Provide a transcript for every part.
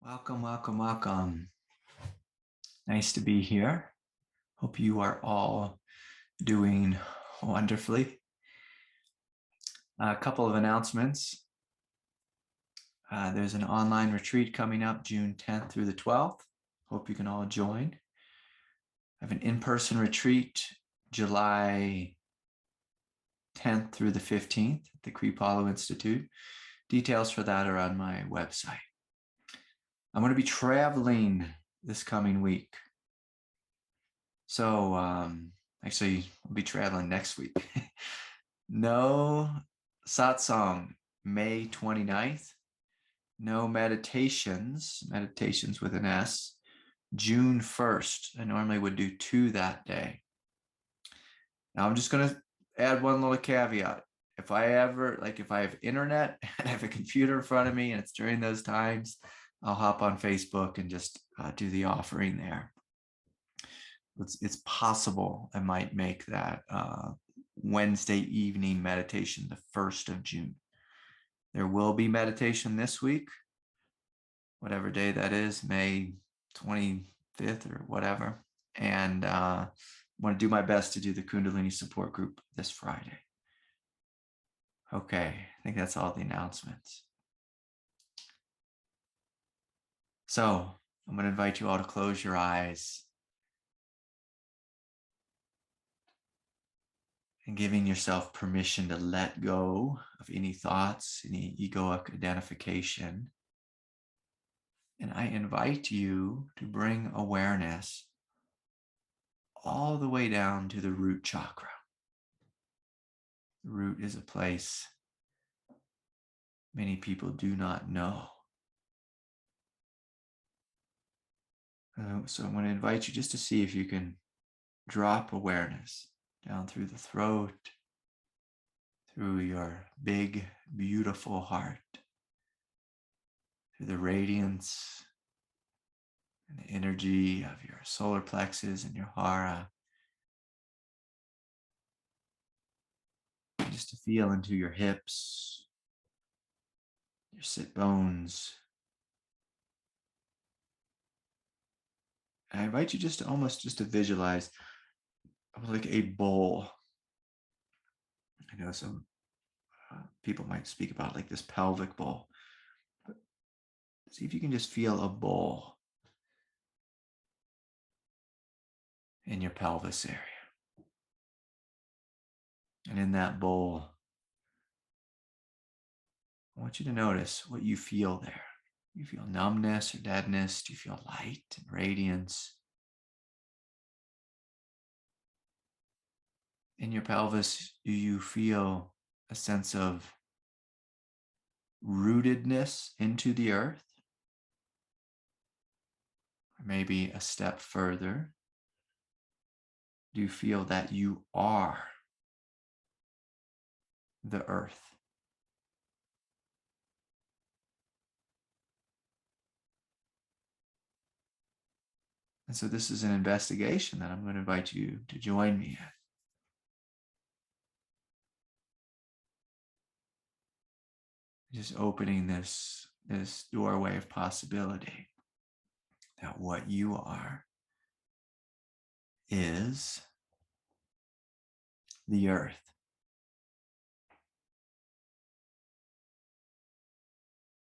Welcome, welcome, welcome. Nice to be here. Hope you are all doing wonderfully. A couple of announcements. There's an online retreat coming up June 10th through the 12th. Hope you can all join. I have an in-person retreat July 10th through the 15th at the Kripalu Institute. Details for that are on my website. I'm going to be traveling this coming week. So actually, I'll be traveling next week. No Satsang, May 29th. No meditations with an S, June 1st. I normally would do 2 that day. Now I'm just going to add one little caveat. If I have internet and I have a computer in front of me and it's during those times, I'll hop on Facebook and just do the offering there. It's possible I might make that Wednesday evening meditation, the 1st of June. There will be meditation this week, whatever day that is, May 25th or whatever. And I want to do my best to do the Kundalini support group this Friday. Okay, I think that's all the announcements. So I'm going to invite you all to close your eyes and giving yourself permission to let go of any thoughts, any egoic identification. And I invite you to bring awareness all the way down to the root chakra. The root is a place many people do not know. So I'm going to invite you just to see if you can drop awareness down through the throat, through your big, beautiful heart, through the radiance and the energy of your solar plexus and your hara. And just to feel into your hips, your sit bones. And I invite you just to visualize like a bowl. I know some people might speak about like this pelvic bowl. But see if you can just feel a bowl in your pelvis area. And in that bowl, I want you to notice what you feel there. Do you feel numbness or deadness? Do you feel light and radiance? In your pelvis, do you feel a sense of rootedness into the earth? Or maybe a step further, do you feel that you are the earth? And so this is an investigation that I'm going to invite you to join me in. Just opening this doorway of possibility that what you are is the earth.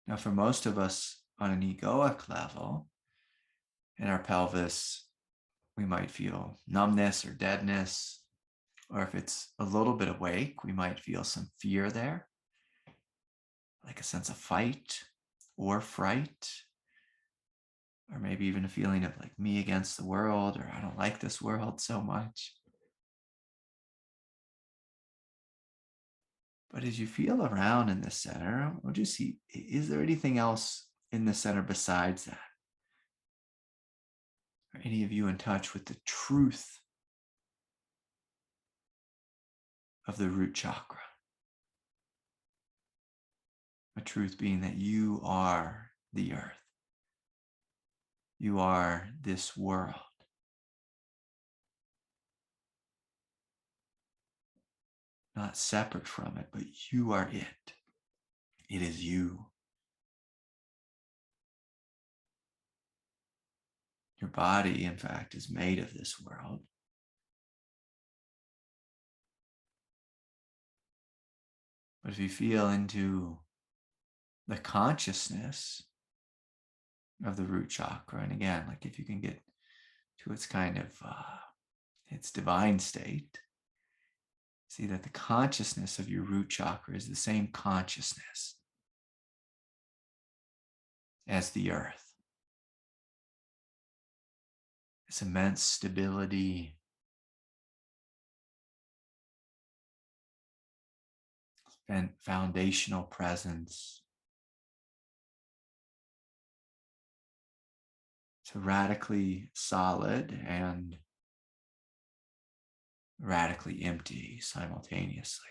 Now, for most of us on an egoic level, in our pelvis, we might feel numbness or deadness, or if it's a little bit awake, we might feel some fear there, like a sense of fight or fright, or maybe even a feeling of like me against the world, or I don't like this world so much. But as you feel around in the center, what do you see? Is there anything else in the center besides that? Are any of you in touch with the truth of the root chakra? The truth being that you are the earth. You are this world. Not separate from it, but you are it. It is you. Your body, in fact, is made of this world. But if you feel into the consciousness of the root chakra, and again, like if you can get to its kind of its divine state, see that the consciousness of your root chakra is the same consciousness as the earth. This immense stability, and foundational presence. It's radically solid and radically empty simultaneously.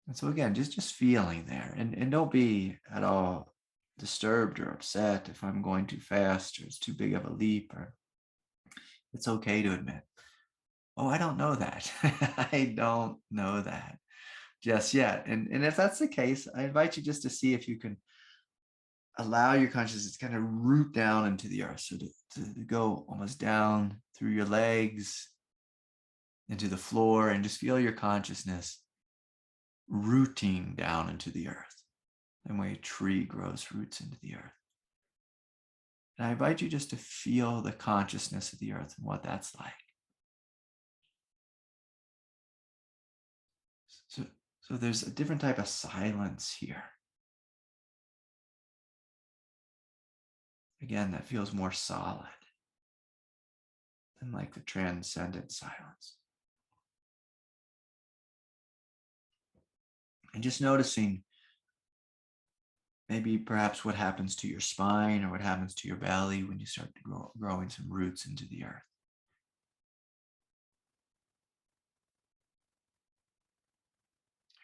And so again, just feeling there, and don't be at all disturbed or upset if I'm going too fast or it's too big of a leap, or it's okay to admit, oh, I don't know that. I don't know that just yet. And if that's the case, I invite you just to see if you can allow your consciousness to kind of root down into the earth. So to go almost down through your legs into the floor, and just feel your consciousness rooting down into the earth, the way a tree grows roots into the earth. And I invite you just to feel the consciousness of the earth and what that's like. So there's a different type of silence here. Again, that feels more solid than like the transcendent silence. And just noticing maybe perhaps what happens to your spine or what happens to your belly when you start growing some roots into the earth.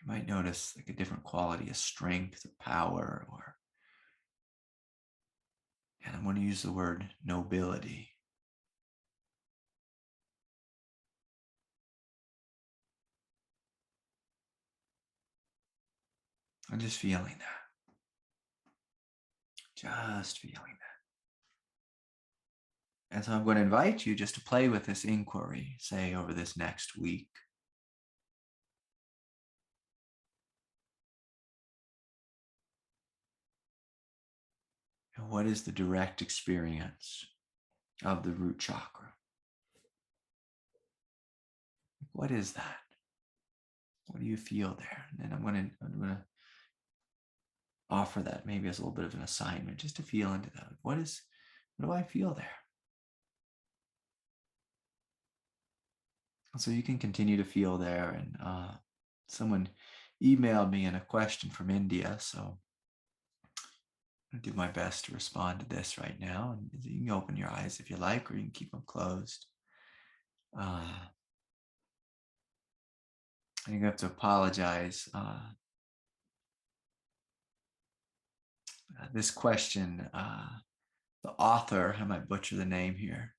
You might notice like a different quality of strength or power, or, and I'm going to use the word nobility. I'm just feeling that. Just feeling that. And so I'm going to invite you just to play with this inquiry, say over this next week. And what is the direct experience of the root chakra? What is that? What do you feel there? And then I'm going to offer that maybe as a little bit of an assignment, just to feel into that. What do I feel there? So you can continue to feel there. And someone emailed me in a question from India, so I'm going to do my best to respond to this right now. And you can open your eyes if you like, or you can keep them closed. I think I have to apologize. This question, the author, I might butcher the name here,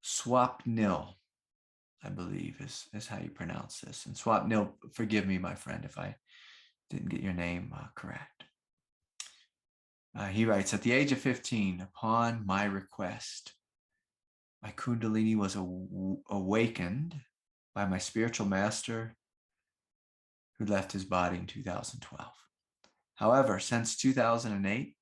Swapnil, I believe is how you pronounce this. And Swapnil, forgive me, my friend, if I didn't get your name correct. He writes, at the age of 15, upon my request, my Kundalini was awakened by my spiritual master who left his body in 2012. However, since 2008,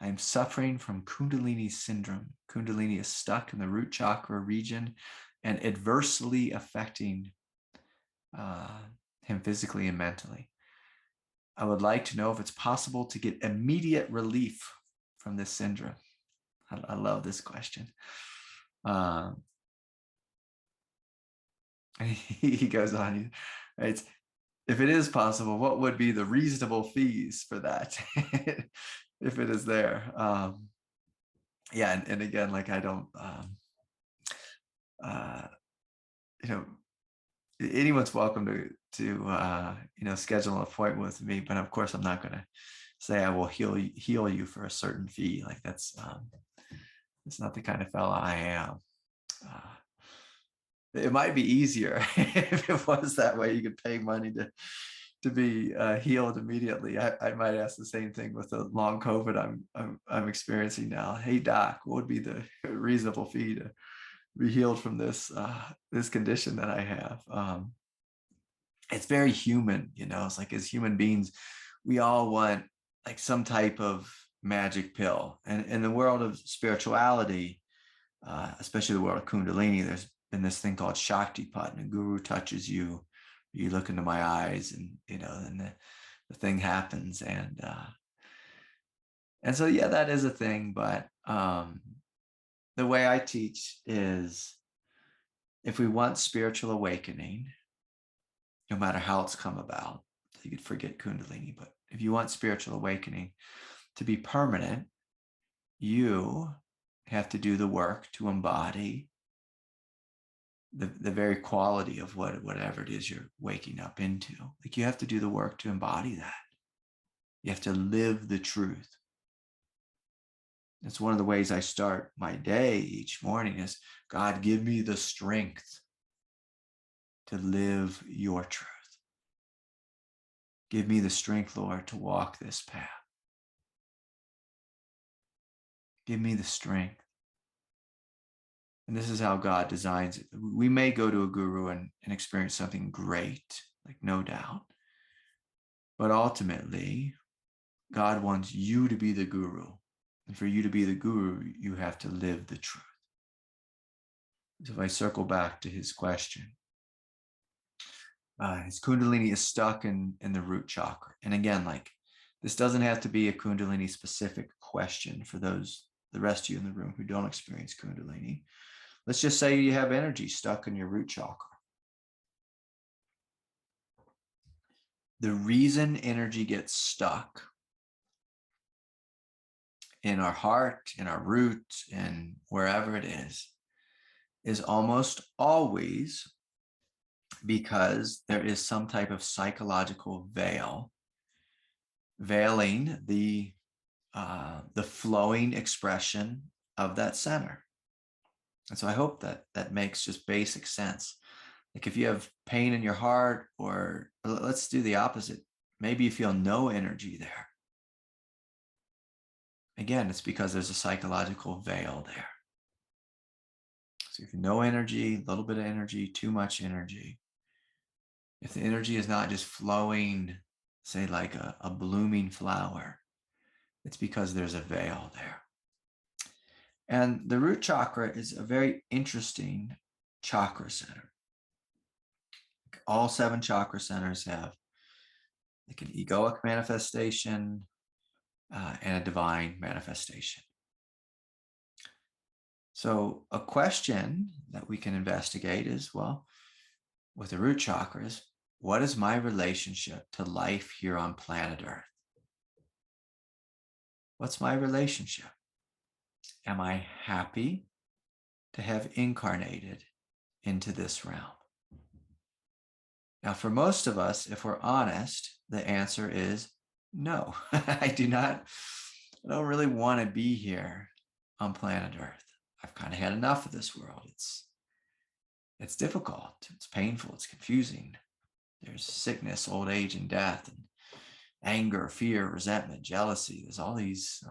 I am suffering from Kundalini syndrome. Kundalini is stuck in the root chakra region and adversely affecting him physically and mentally. I would like to know if it's possible to get immediate relief from this syndrome. I love this question. He goes on, he writes, if it is possible, what would be the reasonable fees for that? If it is there. Yeah, and again, like I don't, anyone's welcome to schedule an appointment with me, but of course I'm not going to say I will heal you for a certain fee. Like that's not the kind of fellow I am. It might be easier if it was that way. You could pay money to to be healed immediately. I might ask the same thing with the long COVID I'm experiencing now. Hey doc, what would be the reasonable fee to be healed from this condition that I have? It's very human, It's like, as human beings, we all want like some type of magic pill. And in the world of spirituality, especially the world of Kundalini, there's been this thing called Shaktipat, and a guru touches you, you look into my eyes, and and the thing happens. And so yeah, that is a thing. But the way I teach is, if we want spiritual awakening, no matter how it's come about, you could forget Kundalini, but if you want spiritual awakening to be permanent, you have to do the work to embody the very quality of whatever it is you're waking up into. Like, you have to do the work to embody that. You have to live the truth. It's one of the ways I start my day each morning is, God, give me the strength to live your truth. Give me the strength, Lord, to walk this path. Give me the strength. And this is how God designs it. We may go to a guru and experience something great, like, no doubt. But ultimately, God wants you to be the guru. And for you to be the guru, you have to live the truth. So if I circle back to his question, his Kundalini is stuck in the root chakra. And again, like, this doesn't have to be a Kundalini specific question for the rest of you in the room who don't experience Kundalini. Let's just say you have energy stuck in your root chakra. The reason energy gets stuck in our heart, in our root, and wherever it is almost always because there is some type of psychological veil veiling the flowing expression of that center. And so I hope that makes just basic sense. Like, if you have pain in your heart, or let's do the opposite, maybe you feel no energy there. Again, it's because there's a psychological veil there. So if no energy, a little bit of energy, too much energy, if the energy is not just flowing, say, like a blooming flower, it's because there's a veil there. And the root chakra is a very interesting chakra center. All 7 chakra centers have like an egoic manifestation and a divine manifestation. So a question that we can investigate is, well, with the root chakras, what is my relationship to life here on planet Earth? What's my relationship? Am I happy to have incarnated into this realm? Now, for most of us, if we're honest, the answer is no. I don't really want to be here on planet Earth. I've kind of had enough of this world. It's difficult. It's painful. It's confusing. There's sickness, old age, and death, and anger, fear, resentment, jealousy. There's all these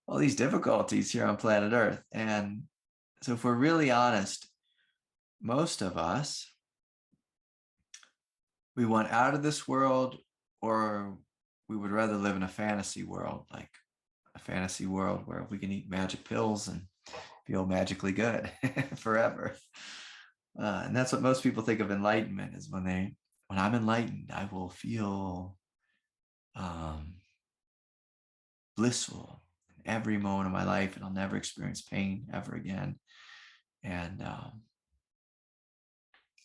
all these difficulties here on planet Earth. And so if we're really honest, most of us, we want out of this world, or we would rather live in a fantasy world, like a fantasy world where we can eat magic pills and feel magically good forever. And that's what most people think of enlightenment, is when I'm enlightened, I will feel blissful in every moment of my life, and I'll never experience pain ever again. And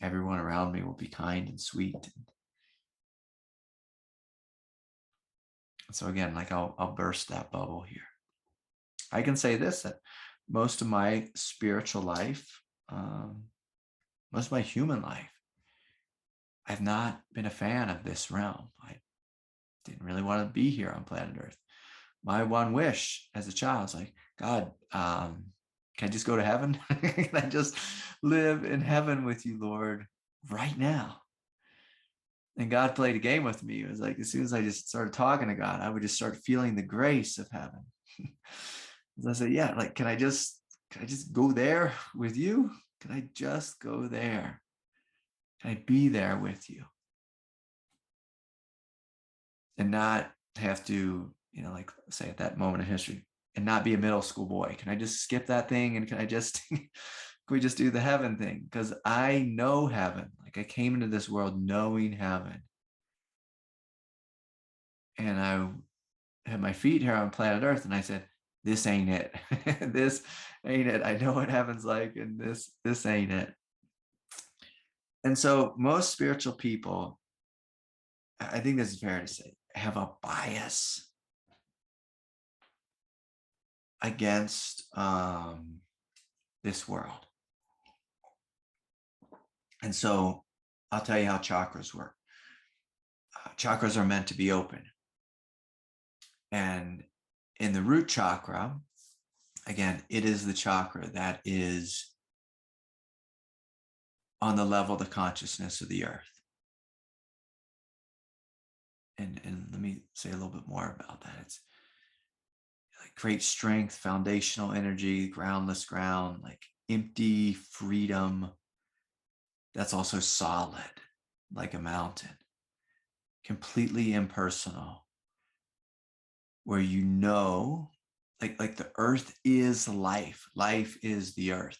everyone around me will be kind and sweet. So again, like, I'll burst that bubble here. I can say this, that most of my spiritual life, most of my human life, I've not been a fan of this realm. I didn't really want to be here on planet Earth. My one wish as a child was like, God, can I just go to heaven? Can I just live in heaven with you, Lord, right now? And God played a game with me. It was like, as soon as I just started talking to God, I would just start feeling the grace of heaven. I said, yeah, like, can I just go there with you? Can I just go there? Can I be there with you? And not have to, like say at that moment in history, and not be a middle school boy. Can I just skip that thing? And can I just, can we just do the heaven thing? Because I know heaven. Like I came into this world knowing heaven. And I had my feet here on planet Earth, and I said, this ain't it. This ain't it. I know what heaven's like, and this ain't it. And so most spiritual people, I think this is fair to say, have a bias against this world. And so I'll tell you how chakras work. Chakras are meant to be open. And in the root chakra, again, it is the chakra that is on the level of the consciousness of the earth. And let me say a little bit more about that. It's like great strength, foundational energy, groundless ground, like empty freedom. That's also solid, like a mountain, completely impersonal, where like the earth is life. Life is the earth.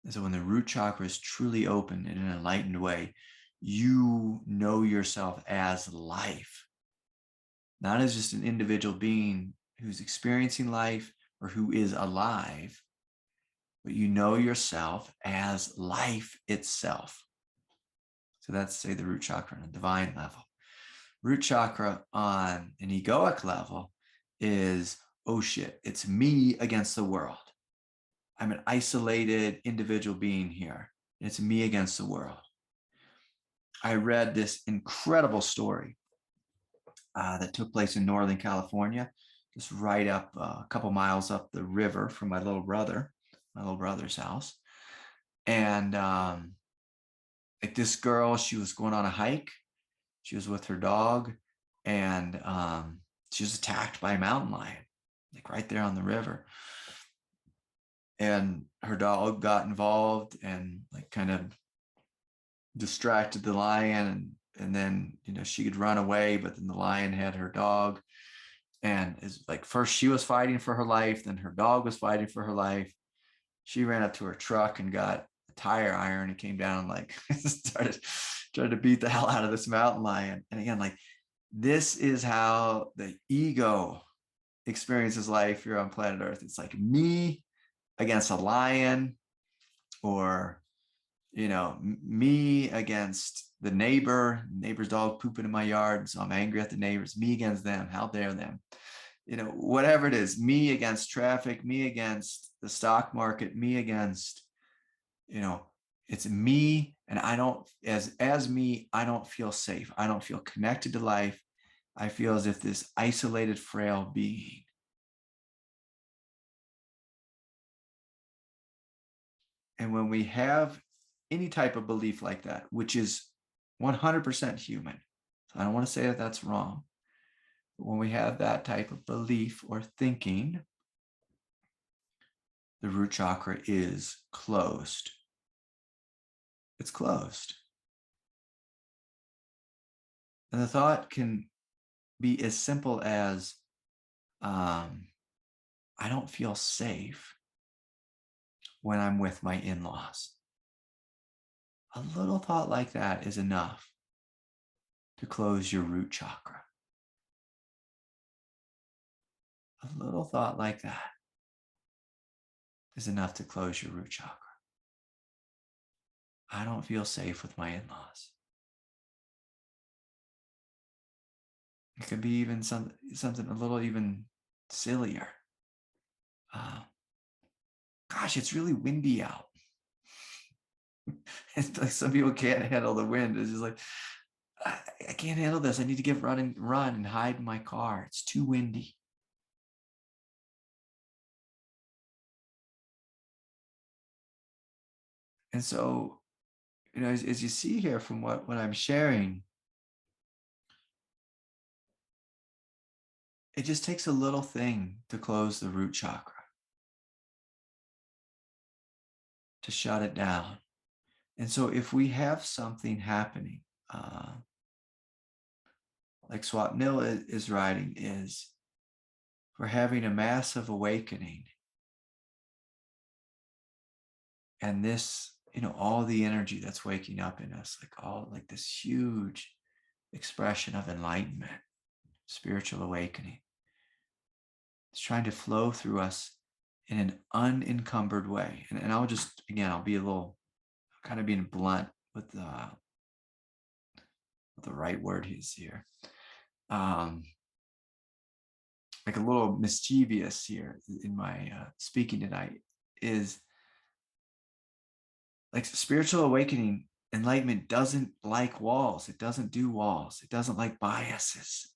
And so when the root chakra is truly open in an enlightened way, you know yourself as life, not as just an individual being who's experiencing life or who is alive, but you know yourself as life itself. So that's, say, the root chakra on a divine level. Root chakra on an egoic level is, oh shit, it's me against the world. I'm an isolated individual being here. It's me against the world. I read this incredible story that took place in Northern California, just right up a couple miles up the river from my little brother's house. And like this girl, she was going on a hike. She was with her dog, and she was attacked by a mountain lion, like right there on the river. And her dog got involved and like kind of distracted the lion, and then she could run away, but then the lion had her dog. And it's like, first she was fighting for her life, then her dog was fighting for her life. She ran up to her truck and got a tire iron and came down and like tried to beat the hell out of this mountain lion. And again, like, this is how the ego experiences life here on planet Earth. It's like me against a lion, or me against the neighbor's dog pooping in my yard, so I'm angry at the neighbors. Me against them, how dare them. Whatever it is, me against traffic, me against the stock market, me against, it's me. And I don't, as me, I don't feel safe. I don't feel connected to life. I feel as if this isolated, frail being. And when we have any type of belief like that, which is 100% human, so I don't want to say that that's wrong, but when we have that type of belief or thinking, the root chakra is closed. It's closed. And the thought can be as simple as, I don't feel safe when I'm with my in-laws. A little thought like that is enough to close your root chakra. A little thought like that is enough to close your root chakra. I don't feel safe with my in-laws. It could be even something a little even sillier. Gosh, it's really windy out. It's like some people can't handle the wind. It's just like, I can't handle this. I need to run and hide in my car. It's too windy. And so as you see here from what I'm sharing, it just takes a little thing to close the root chakra, to shut it down. And so if we have something happening, like Swapnil is writing, is we're having a massive awakening. And this, all the energy that's waking up in us, like this huge expression of enlightenment, spiritual awakening. It's trying to flow through us in an unencumbered way. And I'll just, again, I'll be a little kind of being blunt with the right word is here. Like a little mischievous here in my speaking tonight, is like spiritual awakening, enlightenment doesn't like walls. It doesn't do walls. It doesn't like biases.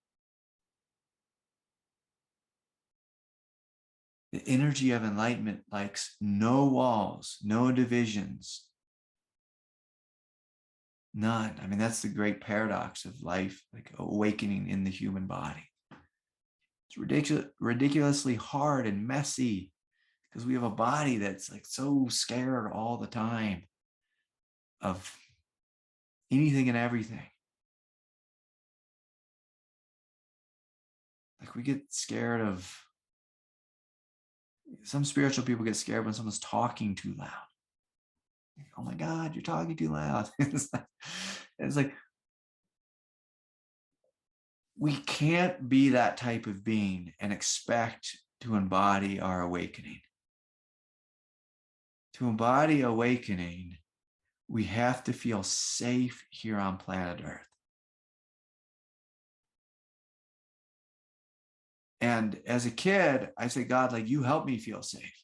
The energy of enlightenment likes no walls, no divisions, none. I mean, that's the great paradox of life, like awakening in the human body. It's ridiculously hard and messy because we have a body that's like so scared all the time of anything and everything. Like we get scared of, some spiritual people get scared when someone's talking too loud. Oh my God, you're talking too loud. It's like we can't be that type of being and expect to embody our awakening. To embody awakening, we have to feel safe here on planet Earth. And as a kid, I say, God, like, you help me feel safe.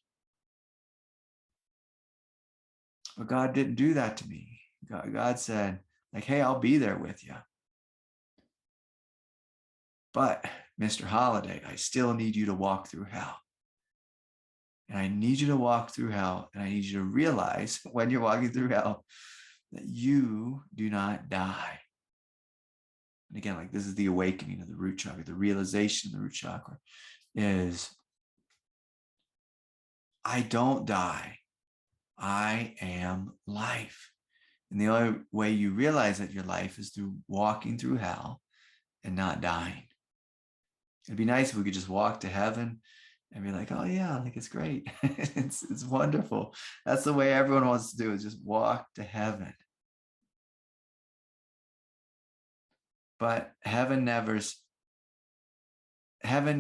But God didn't do that to me. God said, like, hey, I'll be there with you. But Mr. Holiday, I still need you to walk through hell. And I need you to walk through hell. And I need you to realize when you're walking through hell that you do not die. And again, like this is the awakening of the root chakra, the realization of the root chakra is I don't die. I am life. And the only way you realize that your life is through walking through hell and not dying. It'd be nice if we could just walk to heaven and be like, oh yeah, like it's great. it's wonderful. That's the way everyone wants to do, is just walk to heaven. But heaven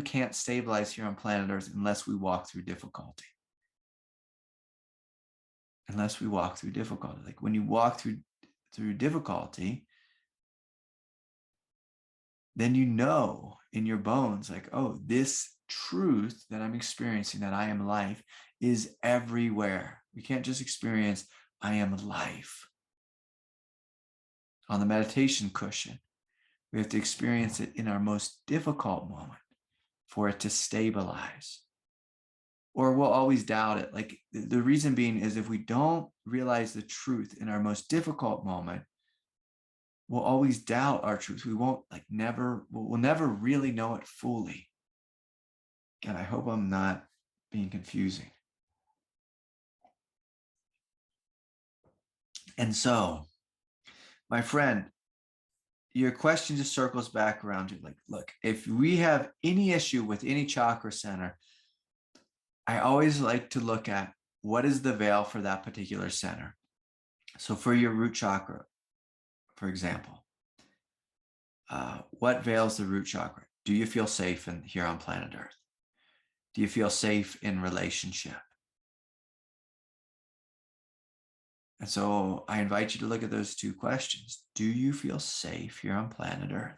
can't stabilize here on planet Earth unless we walk through difficulty. Unless we walk through difficulty. Like when you walk through difficulty, then you know in your bones, like, oh, this truth that I'm experiencing, that I am life, is everywhere. We can't just experience I am life on the meditation cushion. We have to experience it in our most difficult moment for it to stabilize. Or we'll always doubt it. Like the reason being is if we don't realize the truth in our most difficult moment, we'll always doubt our truth. We won't we'll never really know it fully. And I hope I'm not being confusing. And so, my friend, your question just circles back around you. Like, look, if we have any issue with any chakra center, I always like to look at what is the veil for that particular center. So for your root chakra, for example, what veils the root chakra? Do you feel safe here on planet Earth? Do you feel safe in relationship? And so I invite you to look at those two questions. Do you feel safe here on planet Earth?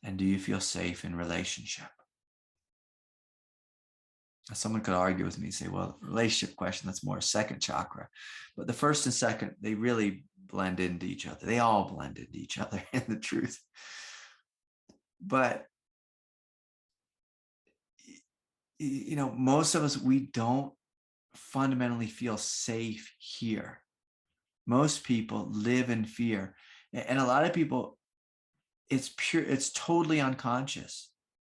And do you feel safe in relationship? Someone could argue with me and say, well, relationship question, that's more a second chakra. But the first and second, they really blend into each other. They all blend into each other in the truth. But, most of us, we don't fundamentally feel safe here. Most people live in fear. And a lot of people, it's totally unconscious.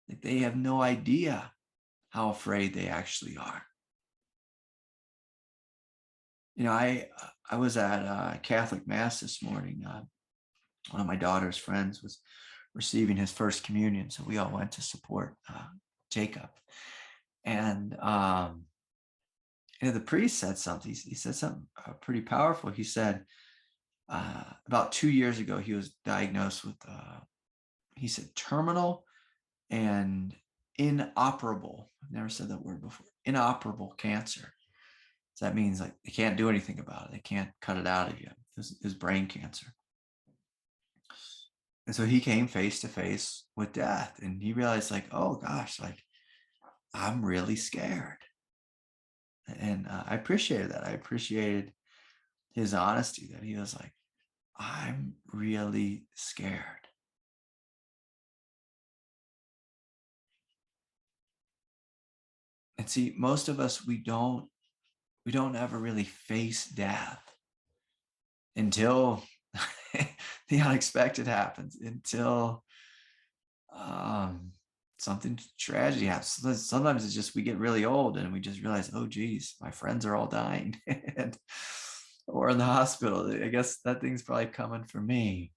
Like they have no idea how afraid they actually are. I was at a Catholic Mass this morning. One of my daughter's friends was receiving his first communion, so we all went to support Jacob. And the priest said something. He said something pretty powerful. He said about 2 years ago, he was diagnosed with, he said, terminal and inoperable. I've never said that word before. Inoperable cancer. So that means like they can't do anything about it. They can't cut it out of you. His brain cancer. And so he came face to face with death, and he realized like, oh gosh, like I'm really scared. And I appreciated that. I appreciated his honesty, that he was like, I'm really scared. And see, most of us, we don't ever really face death until the unexpected happens, until something tragedy happens. Sometimes it's just we get really old and we just realize, oh geez, my friends are all dying or in the hospital. I guess that thing's probably coming for me.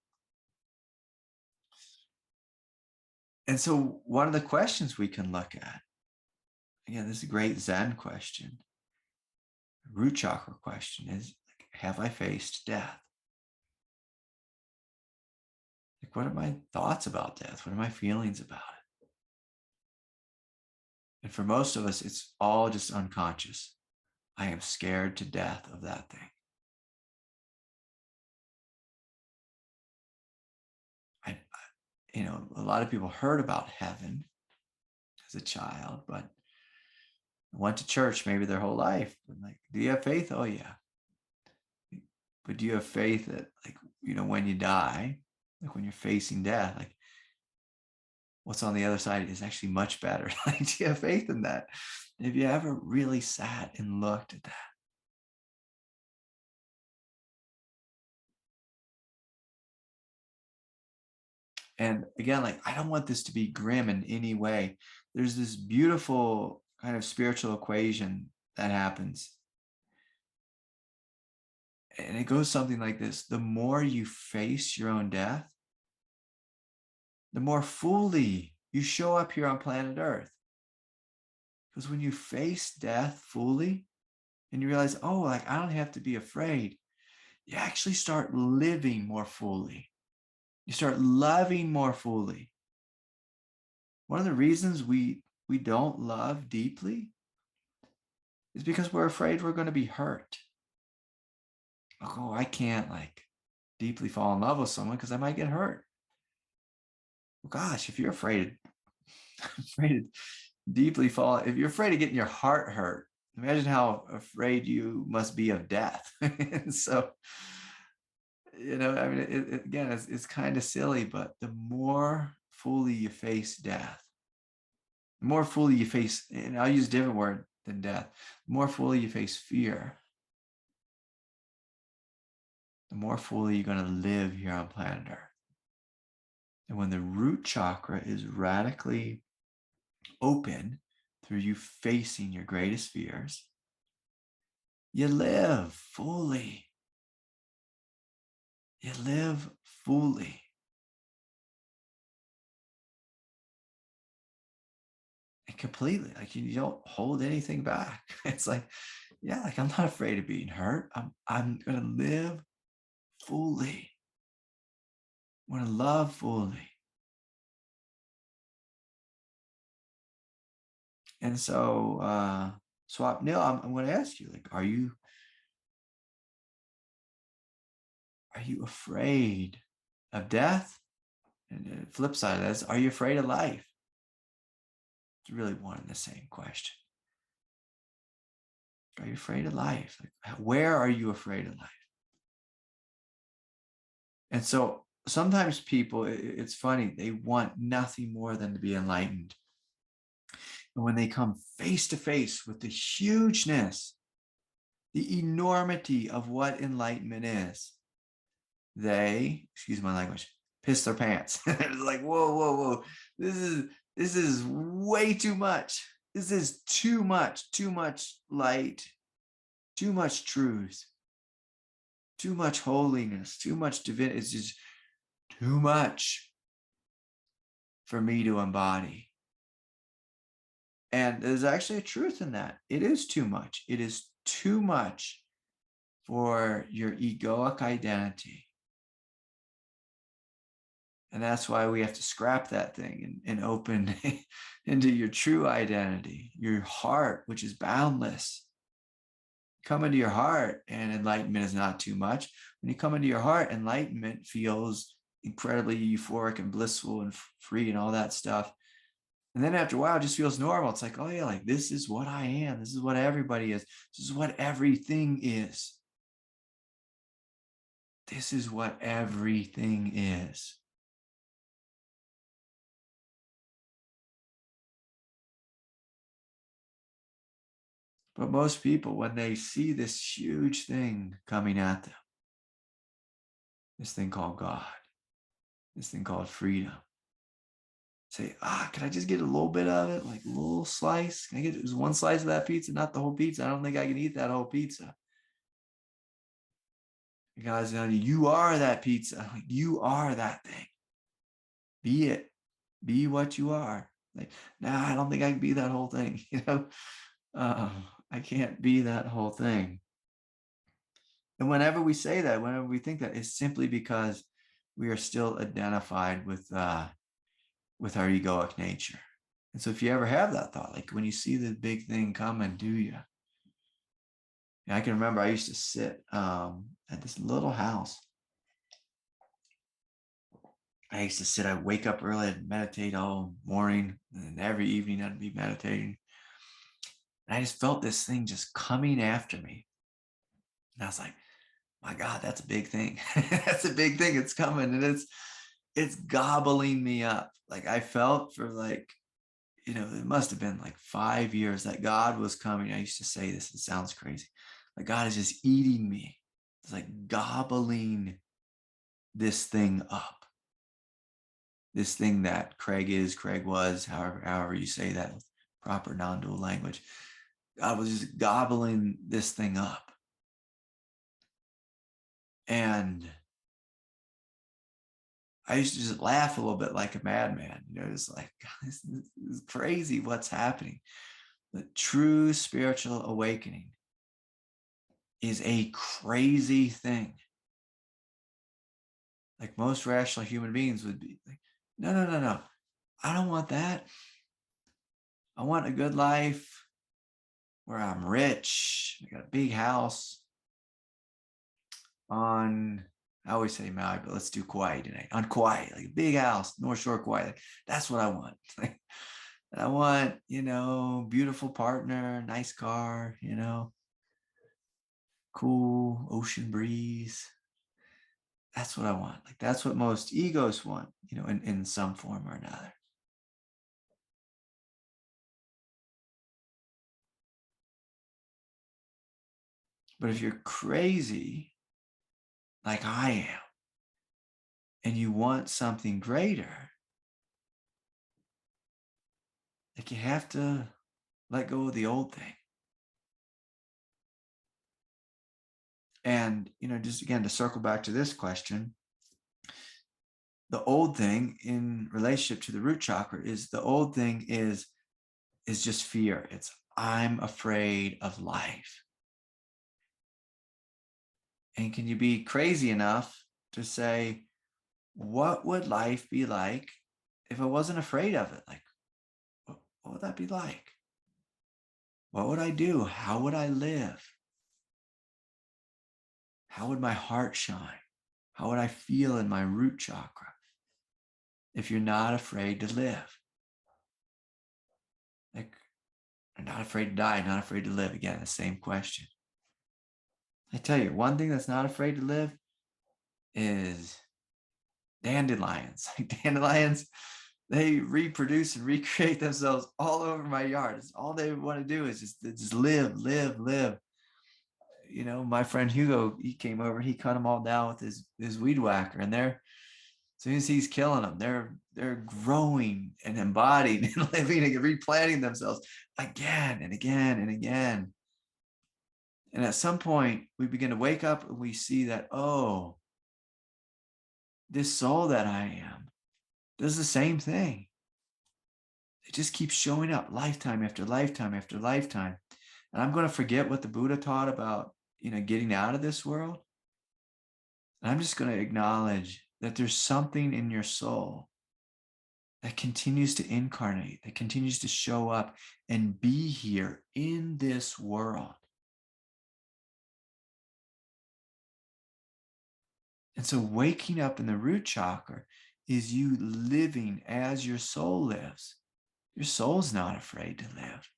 And so one of the questions we can look at, again, this is a great Zen question, root chakra question, is like, have I faced death? Like, what are my thoughts about death? What are my feelings about it? And for most of us, it's all just unconscious. I am scared to death of that thing. A lot of people heard about heaven as a child, but went to church maybe their whole life. But like, do you have faith? Oh yeah. But do you have faith that, like, when you die, like when you're facing death, like what's on the other side is actually much better? Like, do you have faith in that? Have you ever really sat and looked at that? And again, like, I don't want this to be grim in any way. There's this beautiful kind of spiritual equation that happens. And it goes something like this: the more you face your own death, the more fully you show up here on planet Earth. Because when you face death fully and you realize, oh, like I don't have to be afraid, you actually start living more fully. You start loving more fully. One of the reasons we don't love deeply is because we're afraid we're going to be hurt. Like, oh, I can't like deeply fall in love with someone because I might get hurt. Well, gosh, if you're afraid to deeply fall, if you're afraid of getting your heart hurt, imagine how afraid you must be of death. And so, I mean, again, it's kind of silly, but the more fully you face death, the more fully you face, and I'll use a different word than death, the more fully you face fear, the more fully you're going to live here on planet Earth. And when the root chakra is radically open through you facing your greatest fears, you live fully. You live fully. And completely. Like you don't hold anything back. It's like, yeah, like I'm not afraid of being hurt. I'm gonna live fully. I'm gonna love fully. And so Neil, I'm gonna ask you, like, are you afraid of death? And the flip side of that is, are you afraid of life? It's really one and the same question. Are you afraid of life? Like, where are you afraid of life? And so sometimes people, it's funny, they want nothing more than to be enlightened. And when they come face to face with the hugeness the enormity of what enlightenment is, they, excuse my language, piss their pants. It's like, whoa, whoa, whoa. This is way too much. This is too much light, too much truth, too much holiness, too much divinity. It's just too much for me to embody. And there's actually a truth in that. It is too much. It is too much for your egoic identity. And that's why we have to scrap that thing and open into your true identity, your heart, which is boundless. Come into your heart, and enlightenment is not too much. When you come into your heart, enlightenment feels incredibly euphoric and blissful and free and all that stuff. And then after a while, it just feels normal. It's like, oh yeah, like this is what I am. This is what everybody is. This is what everything is. This is what everything is. But most people, when they see this huge thing coming at them, this thing called God, this thing called freedom, say, can I just get a little bit of it? Like a little slice? Can I get just one slice of that pizza, not the whole pizza? I don't think I can eat that whole pizza. Because you are that pizza. You are that thing. Be it. Be what you are. Like, nah, I don't think I can be that whole thing. I can't be that whole thing. And whenever we say that, whenever we think that, it's simply because we are still identified with our egoic nature. And so if you ever have that thought, like when you see the big thing coming, do you? And I can remember I used to sit at this little house. I'd wake up early and meditate all morning, and every evening I'd be meditating. And I just felt this thing just coming after me. And I was like, my God, that's a big thing. That's a big thing. It's coming. And it's gobbling me up. Like I felt for like, it must have been like 5 years that God was coming. I used to say this, it sounds crazy. Like God is just eating me. It's like gobbling this thing up. This thing that Craig was, however you say that with proper non-dual language. God was just gobbling this thing up. And I used to just laugh a little bit like a madman. It's like, God, this is crazy what's happening. The true spiritual awakening is a crazy thing. Like most rational human beings would be like, no. I don't want that. I want a good life where I'm rich. I got a big house on, I always say Maui, but let's do Kauai tonight. On Kauai, like a big house, North Shore Kauai. Like, that's what I want. And I want, beautiful partner, nice car, cool ocean breeze. That's what I want. Like that's what most egos want, in some form or another. But if you're crazy, like I am, and you want something greater, like you have to let go of the old thing. And, just again, to circle back to this question, the old thing in relationship to the root chakra is just fear. It's I'm afraid of life. And can you be crazy enough to say, what would life be like if I wasn't afraid of it? Like, what would that be like? What would I do? How would I live? How would my heart shine? How would I feel in my root chakra if you're not afraid to live? Like, I'm not afraid to die, not afraid to live. Again, the same question. I tell you, one thing that's not afraid to live is dandelions. Like dandelions, they reproduce and recreate themselves all over my yard. It's all they want to do is just live. my friend Hugo, he came over, he cut them all down with his weed whacker, and they're, as soon as he's killing them, they're growing and embodying and living and replanting themselves again and again and again. And at some point, we begin to wake up and we see that, oh, this soul that I am does the same thing. It just keeps showing up lifetime after lifetime after lifetime. And I'm going to forget what the Buddha taught about, getting out of this world. And I'm just going to acknowledge that there's something in your soul that continues to incarnate, that continues to show up and be here in this world. And so waking up in the root chakra is you living as your soul lives. Your soul's not afraid to live.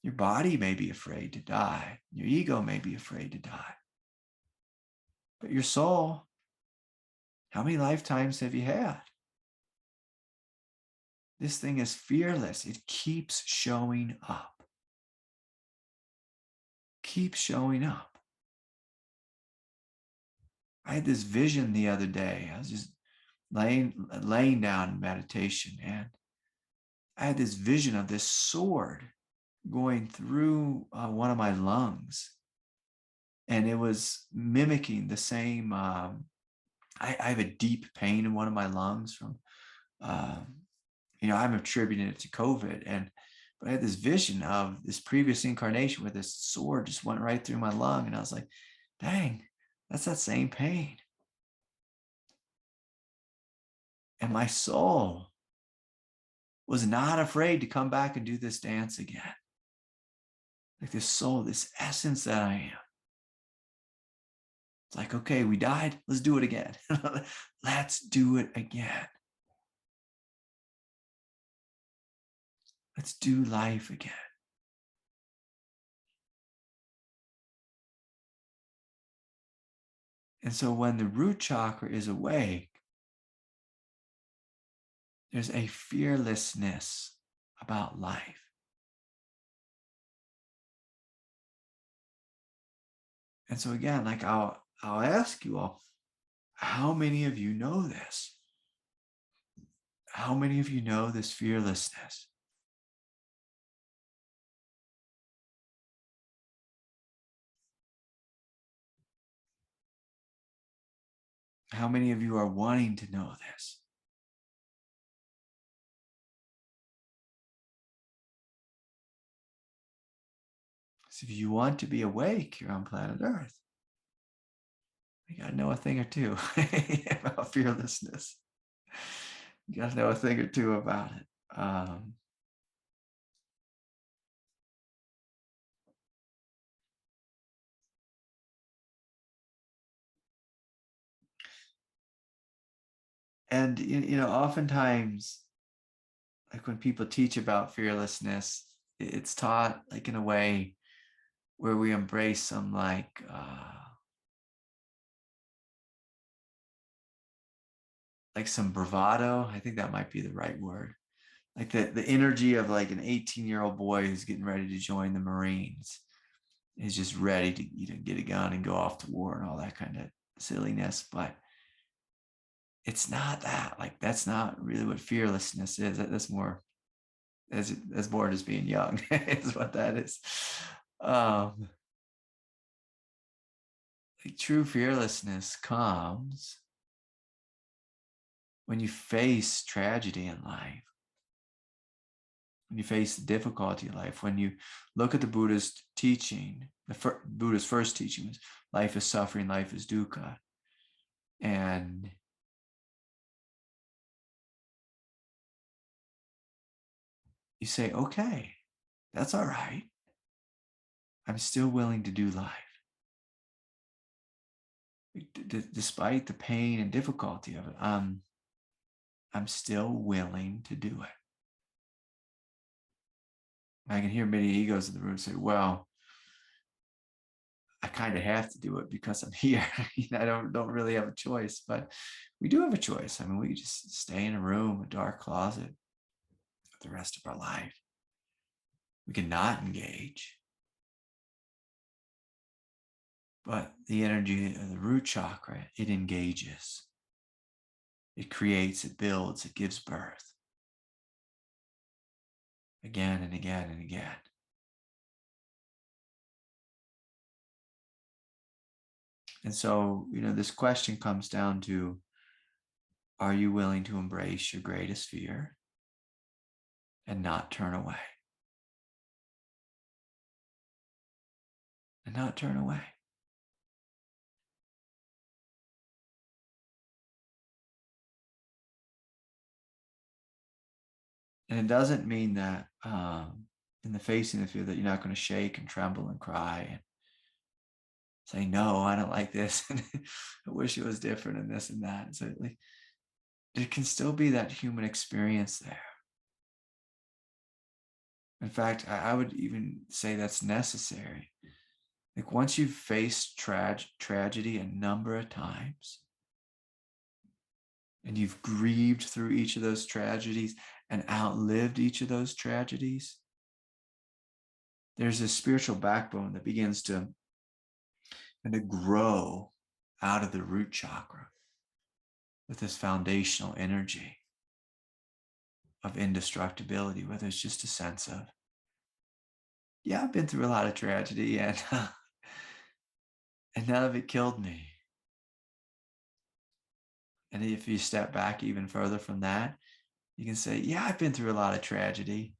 Your body may be afraid to die. Your ego may be afraid to die. But your soul, how many lifetimes have you had? This thing is fearless. It keeps showing up. Keeps showing up. I had this vision the other day. I was just laying down in meditation, and I had this vision of this sword going through one of my lungs. And it was mimicking the same, I have a deep pain in one of my lungs from, I'm attributing it to COVID. But I had this vision of this previous incarnation where this sword just went right through my lung. And I was like, dang, that's that same pain. And my soul was not afraid to come back and do this dance again. Like this soul, this essence that I am. It's like, okay, we died. Let's do it again. Let's do it again. Let's do life again. And so when the root chakra is awake, there's a fearlessness about life. And so again, like I'll ask you all, how many of you know this? How many of you know this fearlessness? How many of you are wanting to know this? So if you want to be awake here on planet Earth, you got to know a thing or two about fearlessness. You got to know a thing or two about it. And oftentimes, like when people teach about fearlessness, it's taught like in a way where we embrace some like some bravado. I think that might be the right word. Like the energy of like an 18-year-old boy who's getting ready to join the Marines, is just ready to get a gun and go off to war and all that kind of silliness. But it's not that. Like that's not really what fearlessness is. That's more as more just being young is what that is. Like true fearlessness comes when you face tragedy in life, when you face the difficulty in life, when you look at the Buddha's teaching. Buddha's first teaching was life is suffering, life is dukkha. And you say, okay, that's all right. I'm still willing to do life. Despite the pain and difficulty of it, I'm still willing to do it. I can hear many egos in the room say, well, I kind of have to do it because I'm here. I don't really have a choice, but we do have a choice. I mean, we just stay in a room, a dark closet for the rest of our life. We can not engage. But the energy of the root chakra, it engages, it creates, it builds, it gives birth again and again and again. And so, this question comes down to, are you willing to embrace your greatest fear and not turn away? And not turn away. And it doesn't mean that in the facing the fear that you're not going to shake and tremble and cry and say, no, I don't like this. And I wish it was different and this and that. So there can still be that human experience there. In fact, I would even say that's necessary. Like once you've faced tragedy a number of times, and you've grieved through each of those tragedies and outlived each of those tragedies, there's a spiritual backbone that begins to grow out of the root chakra with this foundational energy of indestructibility, where there's just a sense of, yeah, I've been through a lot of tragedy and none of it killed me. And if you step back even further from that, you can say, yeah, I've been through a lot of tragedy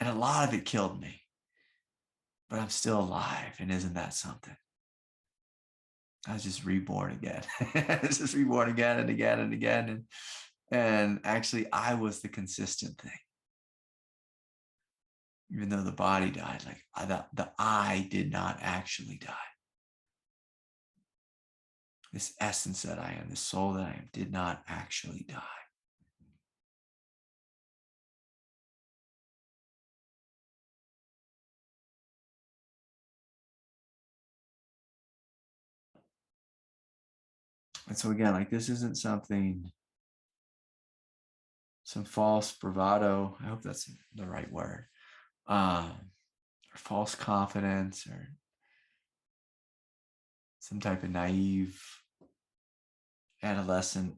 and a lot of it killed me, but I'm still alive. And isn't that something? I was just reborn again. I was just reborn again and again and again. And actually, I was the consistent thing. Even though the body died, like the I did not actually die. This essence that I am, this soul that I am, did not actually die. And so again, like this isn't some false bravado. I hope that's the right word. Or false confidence or some type of naive adolescent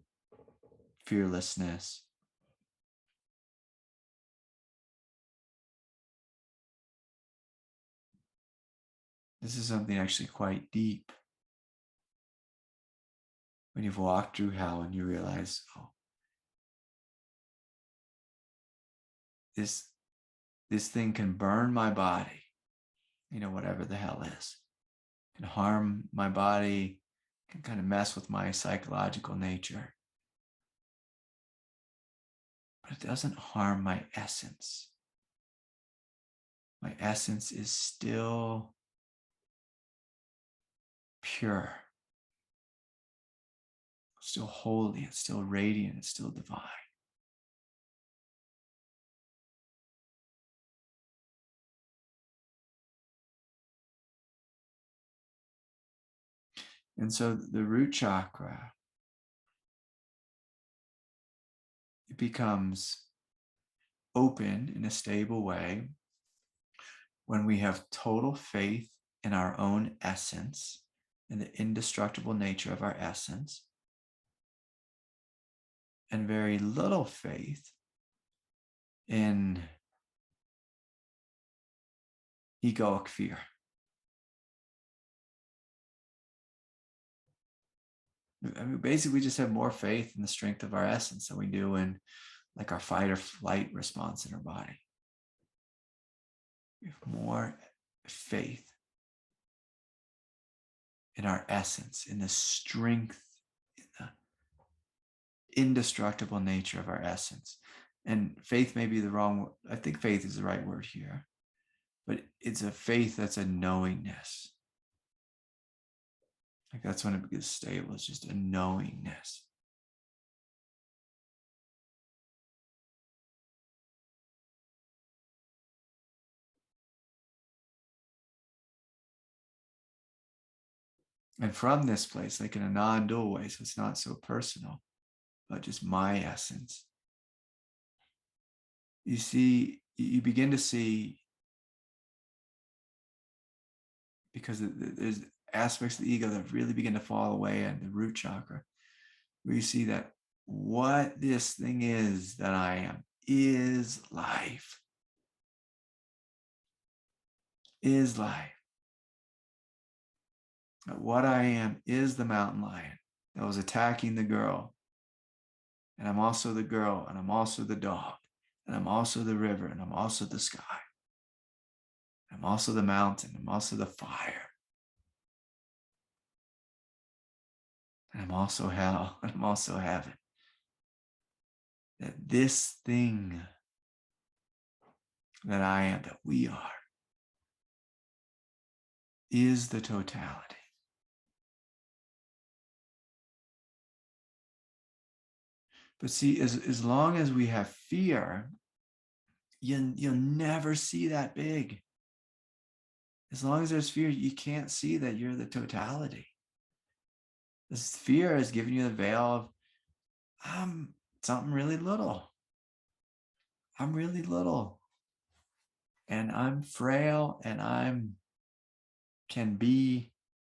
fearlessness. This is something actually quite deep. When you've walked through hell and you realize, oh, this thing can burn my body, whatever the hell is, can harm my body, can kind of mess with my psychological nature. But it doesn't harm my essence. My essence is still pure, still holy, it's still radiant, it's still divine. And so the root chakra, it becomes open in a stable way when we have total faith in our own essence, in the indestructible nature of our essence, and very little faith in egoic fear. I mean, basically, we just have more faith in the strength of our essence than we do in like our fight or flight response in our body. We have more faith in our essence, in the strength, in the indestructible nature of our essence. And faith may be the wrong word. I think faith is the right word here, but it's a faith that's a knowingness. Like that's when it becomes stable. It's just a knowingness. And from this place, like in a non-dual way, so it's not so personal, but just my essence, you begin to see, because there's aspects of the ego that really begin to fall away at the root chakra, where you see that what this thing is that I am is life. Is life. What I am is the mountain lion that was attacking the girl. And I'm also the girl, and I'm also the dog, and I'm also the river, and I'm also the sky. I'm also the mountain, I'm also the fire. And I'm also hell, and I'm also heaven. That this thing that I am, that we are, is the totality. But see, as long as we have fear, you'll never see that big. As long as there's fear, you can't see that you're the totality. This fear is giving you the veil of, I'm something really little. I'm really little. And I'm frail, and I'm can be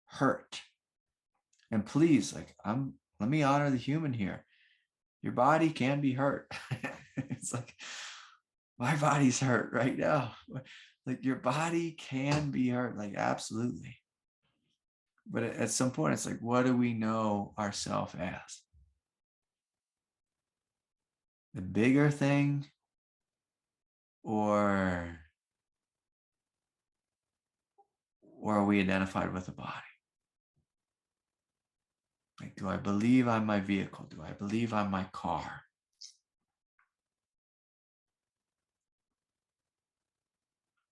hurt. And please, let me honor the human here. Your body can be hurt. It's like, my body's hurt right now. Like, your body can be hurt, like, absolutely. But at some point, it's like, what do we know ourselves as? The bigger thing, or are we identified with the body? Like, do I believe I'm my vehicle? Do I believe I'm my car?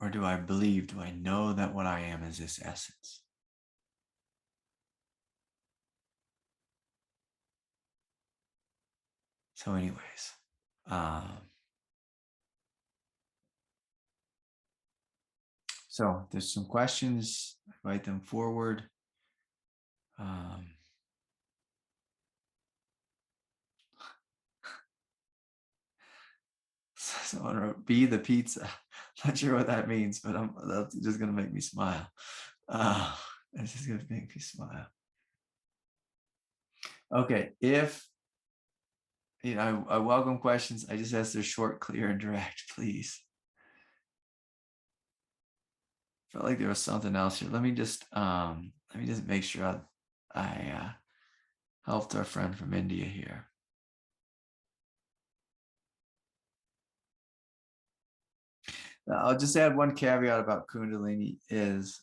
Or do I know that what I am is this essence? So anyways, so there's some questions, write them forward. Someone wrote, be the pizza. Not sure what that means, but that's just going to make me smile. It's just going to make me smile. Okay, if I welcome questions. I just ask they're short, clear, and direct, please. Felt like there was something else here. Let me just make sure I helped our friend from India here. I'll just add one caveat about Kundalini is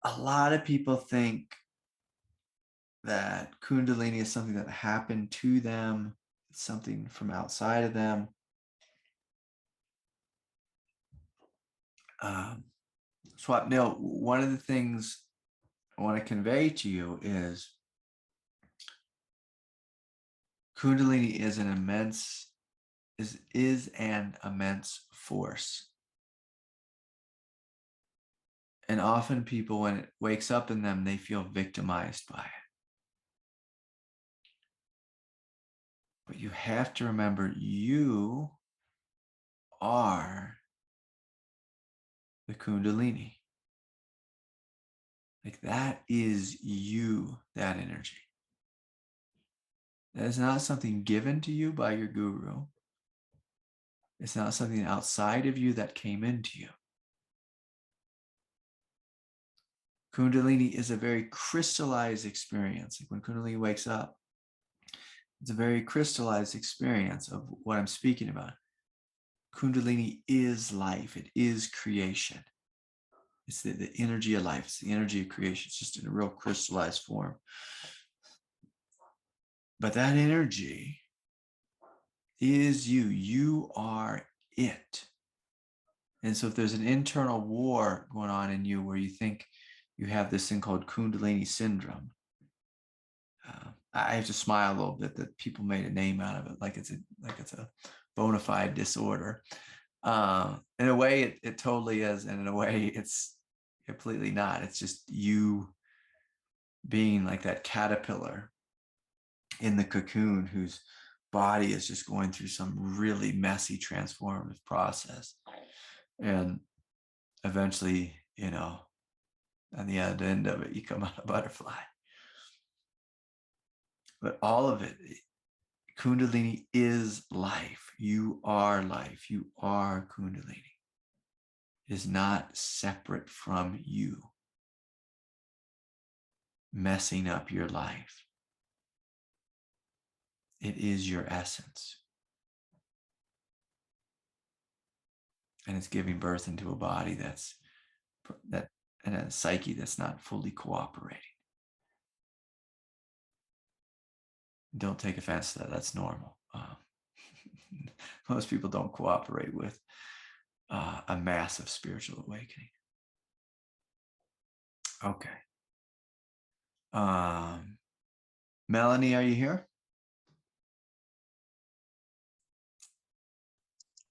a lot of people think that Kundalini is something that happened to them, it's something from outside of them. Swapnil, one of the things I want to convey to you is Kundalini is an immense force. And often people, when it wakes up in them, they feel victimized by it. But you have to remember, you are the Kundalini. Like, that is you, that energy. That is not something given to you by your guru. It's not something outside of you that came into you. Kundalini is a very crystallized experience. Like, when Kundalini wakes up, it's a very crystallized experience of what I'm speaking about. Kundalini is life. It is creation. It's the energy of life. It's the energy of creation. It's just in a real crystallized form. But that energy is you. You are it. And so if there's an internal war going on in you where you think you have this thing called Kundalini syndrome, I have to smile a little bit that people made a name out of it, like it's a bona fide disorder. In a way, it totally is, and in a way, it's completely not. It's just you being like that caterpillar in the cocoon whose body is just going through some really messy transformative process, and eventually, On the other end of it, you come out a butterfly. But all of it, Kundalini is life. You are life. You are Kundalini. It is not separate from you, messing up your life. It is your essence. And it's giving birth into a body and a psyche that's not fully cooperating. Don't take offense to that. That's normal. Most people don't cooperate with a massive spiritual awakening. Okay. Melanie, are you here?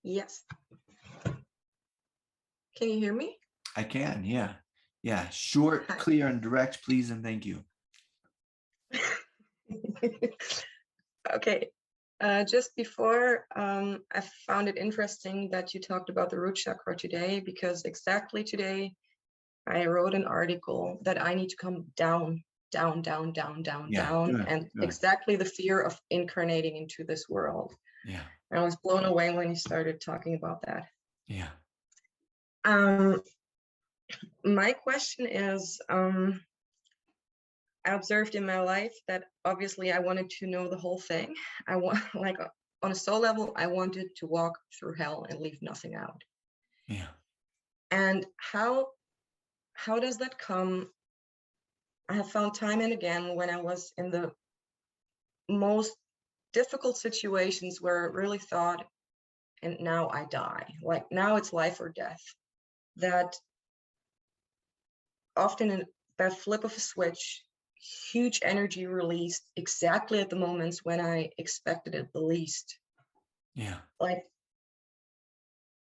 Yes. Can you hear me? I can, yeah. Yeah, short, Hi. clear, and direct, please and thank you. Okay. Just before, I found it interesting that you talked about the root chakra today, because exactly today I wrote an article that I need to come down, down, down, down, down, Yeah, down, good, and good. exactly the fear of incarnating into this world. Yeah. And I was blown away when you started talking about that. Yeah. My question is, I observed in my life that obviously I wanted to know the whole thing. I want, like, on a soul level, I wanted to walk through hell and leave nothing out. Yeah. And how does that come? I have found time and again when I was in the most difficult situations where I really thought, and now I die, like now it's life or death, that often in that flip of a switch, huge energy released exactly at the moments when I expected it the least. Yeah. Like,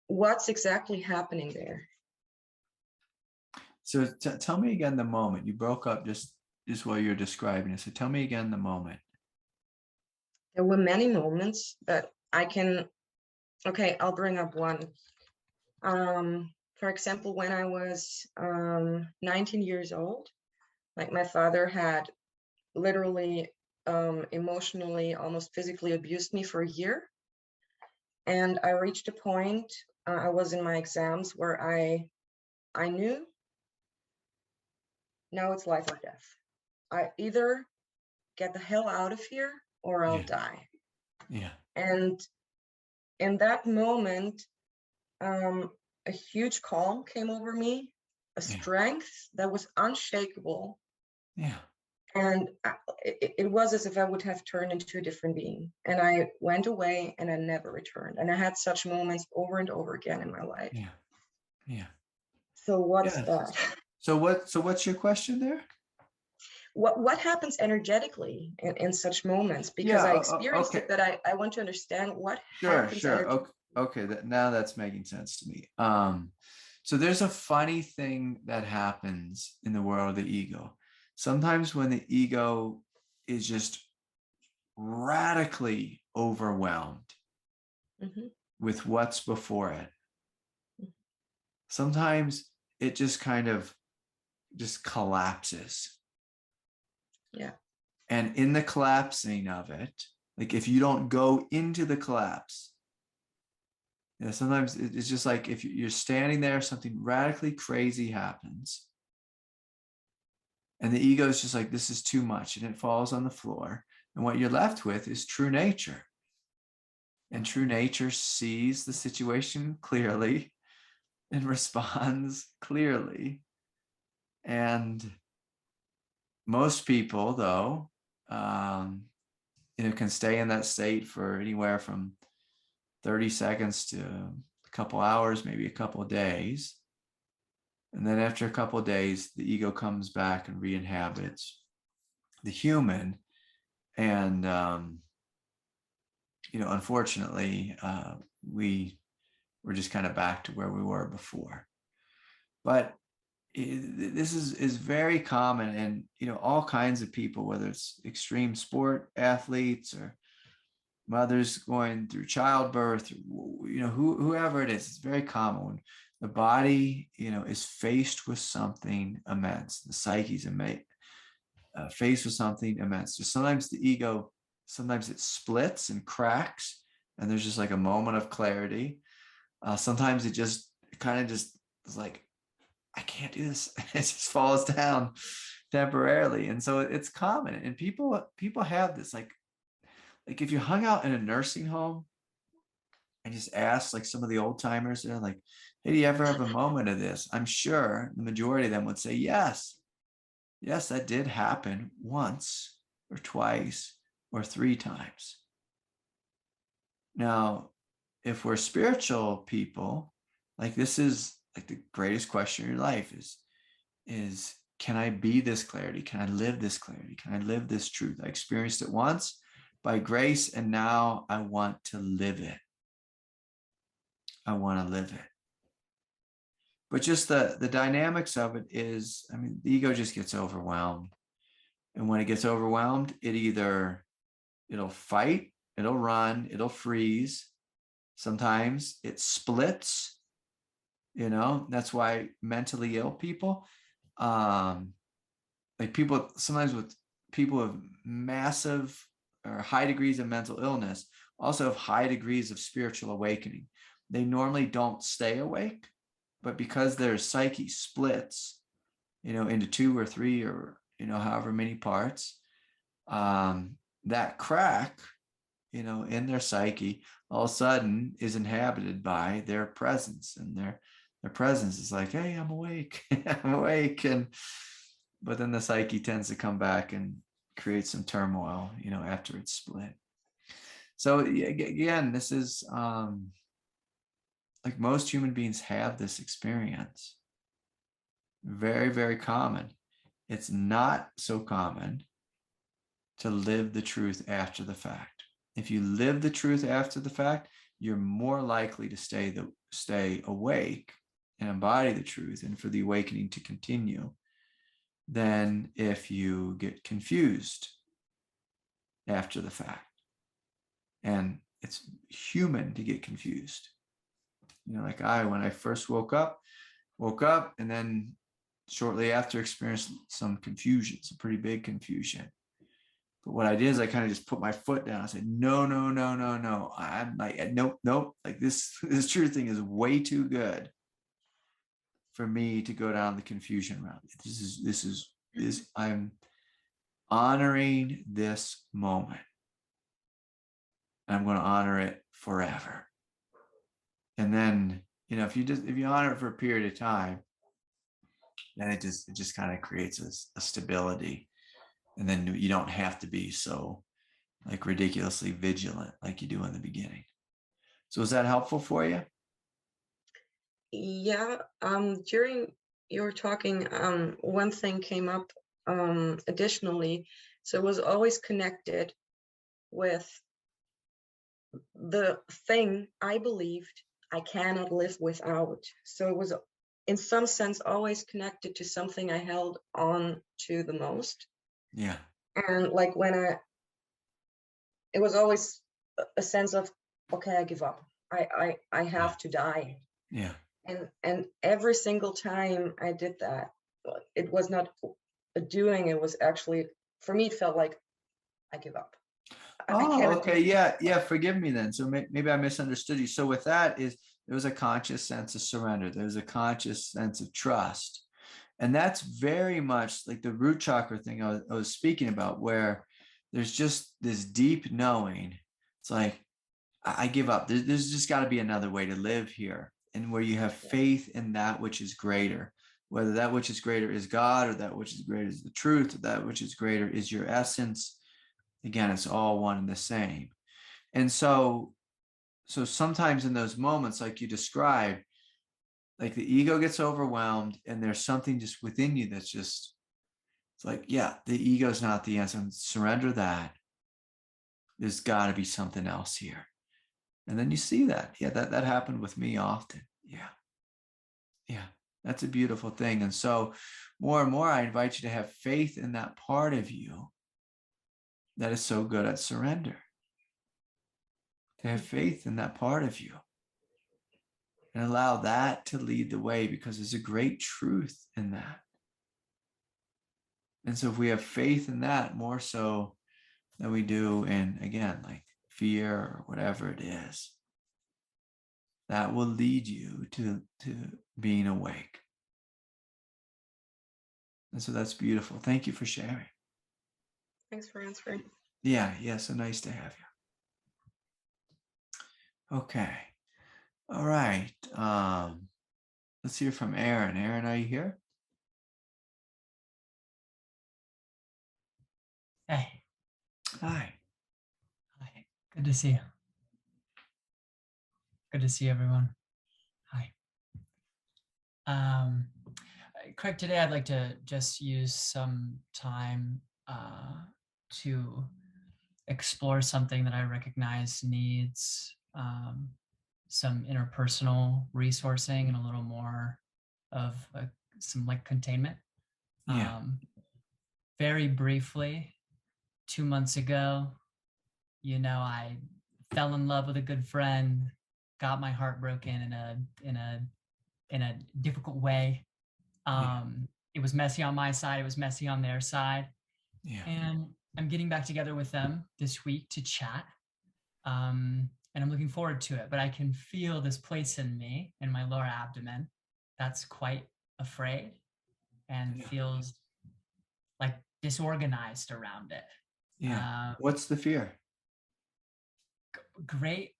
what's exactly happening there? So tell me again the moment. You broke up just while you're describing it. So tell me again the moment. There were many moments that I can, okay, I'll bring up one. For example, when I was 19 years old, like my father had literally emotionally, almost physically abused me for a year. And I reached a point, I was in my exams where I knew now it's life or death. I either get the hell out of here or I'll die. Yeah. And in that moment, a huge calm came over me, a strength that was unshakable. Yeah. And it was as if I would have turned into a different being. And I went away and I never returned. And I had such moments over and over again in my life. Yeah. Yeah. So what's that? So what's your question there? What happens energetically in such moments? Because I experienced it, that I want to understand what happens. Sure. Okay. Now that's making sense to me. So there's a funny thing that happens in the world of the ego. Sometimes when the ego is just radically overwhelmed with what's before it, sometimes it just kind of just collapses. Yeah. And in the collapsing of it, like if you don't go into the collapse, sometimes it's just like if you're standing there, something radically crazy happens. And the ego is just like, this is too much. And it falls on the floor. And what you're left with is true nature. And true nature sees the situation clearly and responds clearly. And most people, though, can stay in that state for anywhere from 30 seconds to a couple hours, maybe a couple of days. And then after a couple of days, the ego comes back and re-inhabits the human. And, unfortunately, we're just kind of back to where we were before. But this is very common, and all kinds of people, whether it's extreme sport athletes or mothers going through childbirth, whoever it is, it's very common. The body, is faced with something immense. The psyche's faced with something immense. So sometimes the ego, sometimes it splits and cracks, and there's just like a moment of clarity. Sometimes it kind of just is like, I can't do this. It just falls down temporarily. And so it's common. And people have this, like if you hung out in a nursing home and just asked like some of the old timers, they're like, hey, do you ever have a moment of this? I'm sure the majority of them would say, yes. Yes, that did happen once or twice or 3 times. Now, if we're spiritual people, like this is like the greatest question in your life is can I be this clarity? Can I live this clarity? Can I live this truth? I experienced it once by grace, and now I want to live it. I want to live it. But just the dynamics of it is, I mean, the ego just gets overwhelmed. And when it gets overwhelmed, it'll fight, it'll run, it'll freeze. Sometimes it splits, that's why mentally ill people, like people, sometimes with people with massive or high degrees of mental illness, also have high degrees of spiritual awakening. They normally don't stay awake, but because their psyche splits, into 2 or 3 or, however many parts, that crack, in their psyche all of a sudden is inhabited by their presence, and their presence is like, hey, I'm awake. I'm awake. But then the psyche tends to come back and create some turmoil, after it's split. So again, this is like most human beings have this experience. Very, very common. It's not so common to live the truth after the fact. If you live the truth after the fact, you're more likely to stay awake and embody the truth, and for the awakening to continue, than if you get confused after the fact. And it's human to get confused. Like when I first woke up, and then shortly after experienced some confusion, some pretty big confusion. But what I did is I kind of just put my foot down. I said, no. I'm like, nope. Like this truth thing is way too good for me to go down the confusion route. I'm honoring this moment. And I'm going to honor it forever. And then, if you honor it for a period of time, then it just kind of creates a stability. And then you don't have to be so like ridiculously vigilant like you do in the beginning. So is that helpful for you? Yeah. During your talking, one thing came up additionally. So it was always connected with the thing I believed I cannot live without. So it was in some sense always connected to something I held on to the most. Yeah. And like it was always a sense of, okay, I give up. I have to die. Yeah. And every single time I did that, it was not a doing, it was actually, for me, it felt like I give up. Okay. Yeah. Forgive me then. So maybe I misunderstood you. So with that there was a conscious sense of surrender. There was a conscious sense of trust. And that's very much like the root chakra thing I was speaking about, where there's just this deep knowing. It's like, I give up. There's just got to be another way to live here. And where you have faith in that which is greater, whether that which is greater is God, or that which is greater is the truth, or that which is greater is your essence. Again, it's all one and the same. And so sometimes in those moments, like you described, like the ego gets overwhelmed and there's something just within you that's just, it's like, yeah, the ego is not the answer. Surrender that. There's got to be something else here. And then you see that. Yeah, that happened with me often. Yeah, that's a beautiful thing. And so more and more, I invite you to have faith in that part of you that is so good at surrender. To have faith in that part of you. and allow that to lead the way, because there's a great truth in that. And so if we have faith in that more so than we do in, again, like fear or whatever it is, that will lead you to being awake. And so that's beautiful. Thank you for sharing. Thanks for answering. Yeah, so nice to have you. Okay. All right. Let's hear from Aaron. Aaron, are you here? Hey. Hi. Hi. Good to see you. Good to see everyone. Hi. Craig, today I'd like to just use some time to explore something that I recognize needs some interpersonal resourcing and a little more of some like containment. Yeah. Very briefly, 2 months ago, I fell in love with a good friend, got my heart broken in a difficult way. It was messy on my side, it was messy on their side. Yeah. And I'm getting back together with them this week to chat. And I'm looking forward to it, but I can feel this place in me, in my lower abdomen, that's quite afraid and feels like disorganized around it. Yeah. What's the fear? Great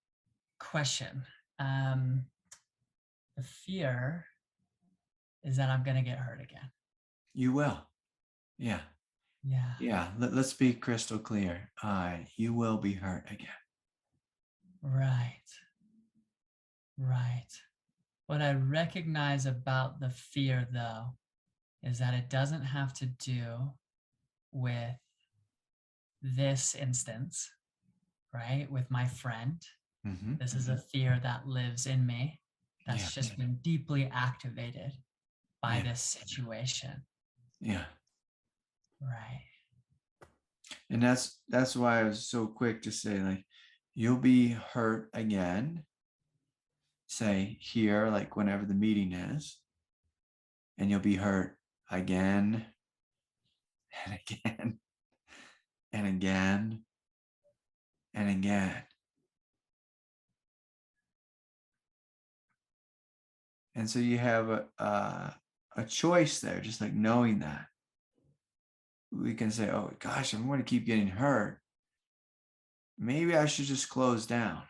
question. The fear is that I'm going to get hurt again. You will. Yeah. Yeah. Yeah. Let's be crystal clear. You will be hurt again. Right. Right. What I recognize about the fear, though, is that it doesn't have to do with this instance, right? With my friend. Mm-hmm. This is a fear that lives in me that's just been deeply activated by this situation. Yeah. Right. And that's why I was so quick to say, like, you'll be hurt again, say here, like whenever the meeting is, and you'll be hurt again and again and again and again. And so you have a choice there, just like knowing that. We can say, oh gosh, I'm going to keep getting hurt. Maybe I should just close down.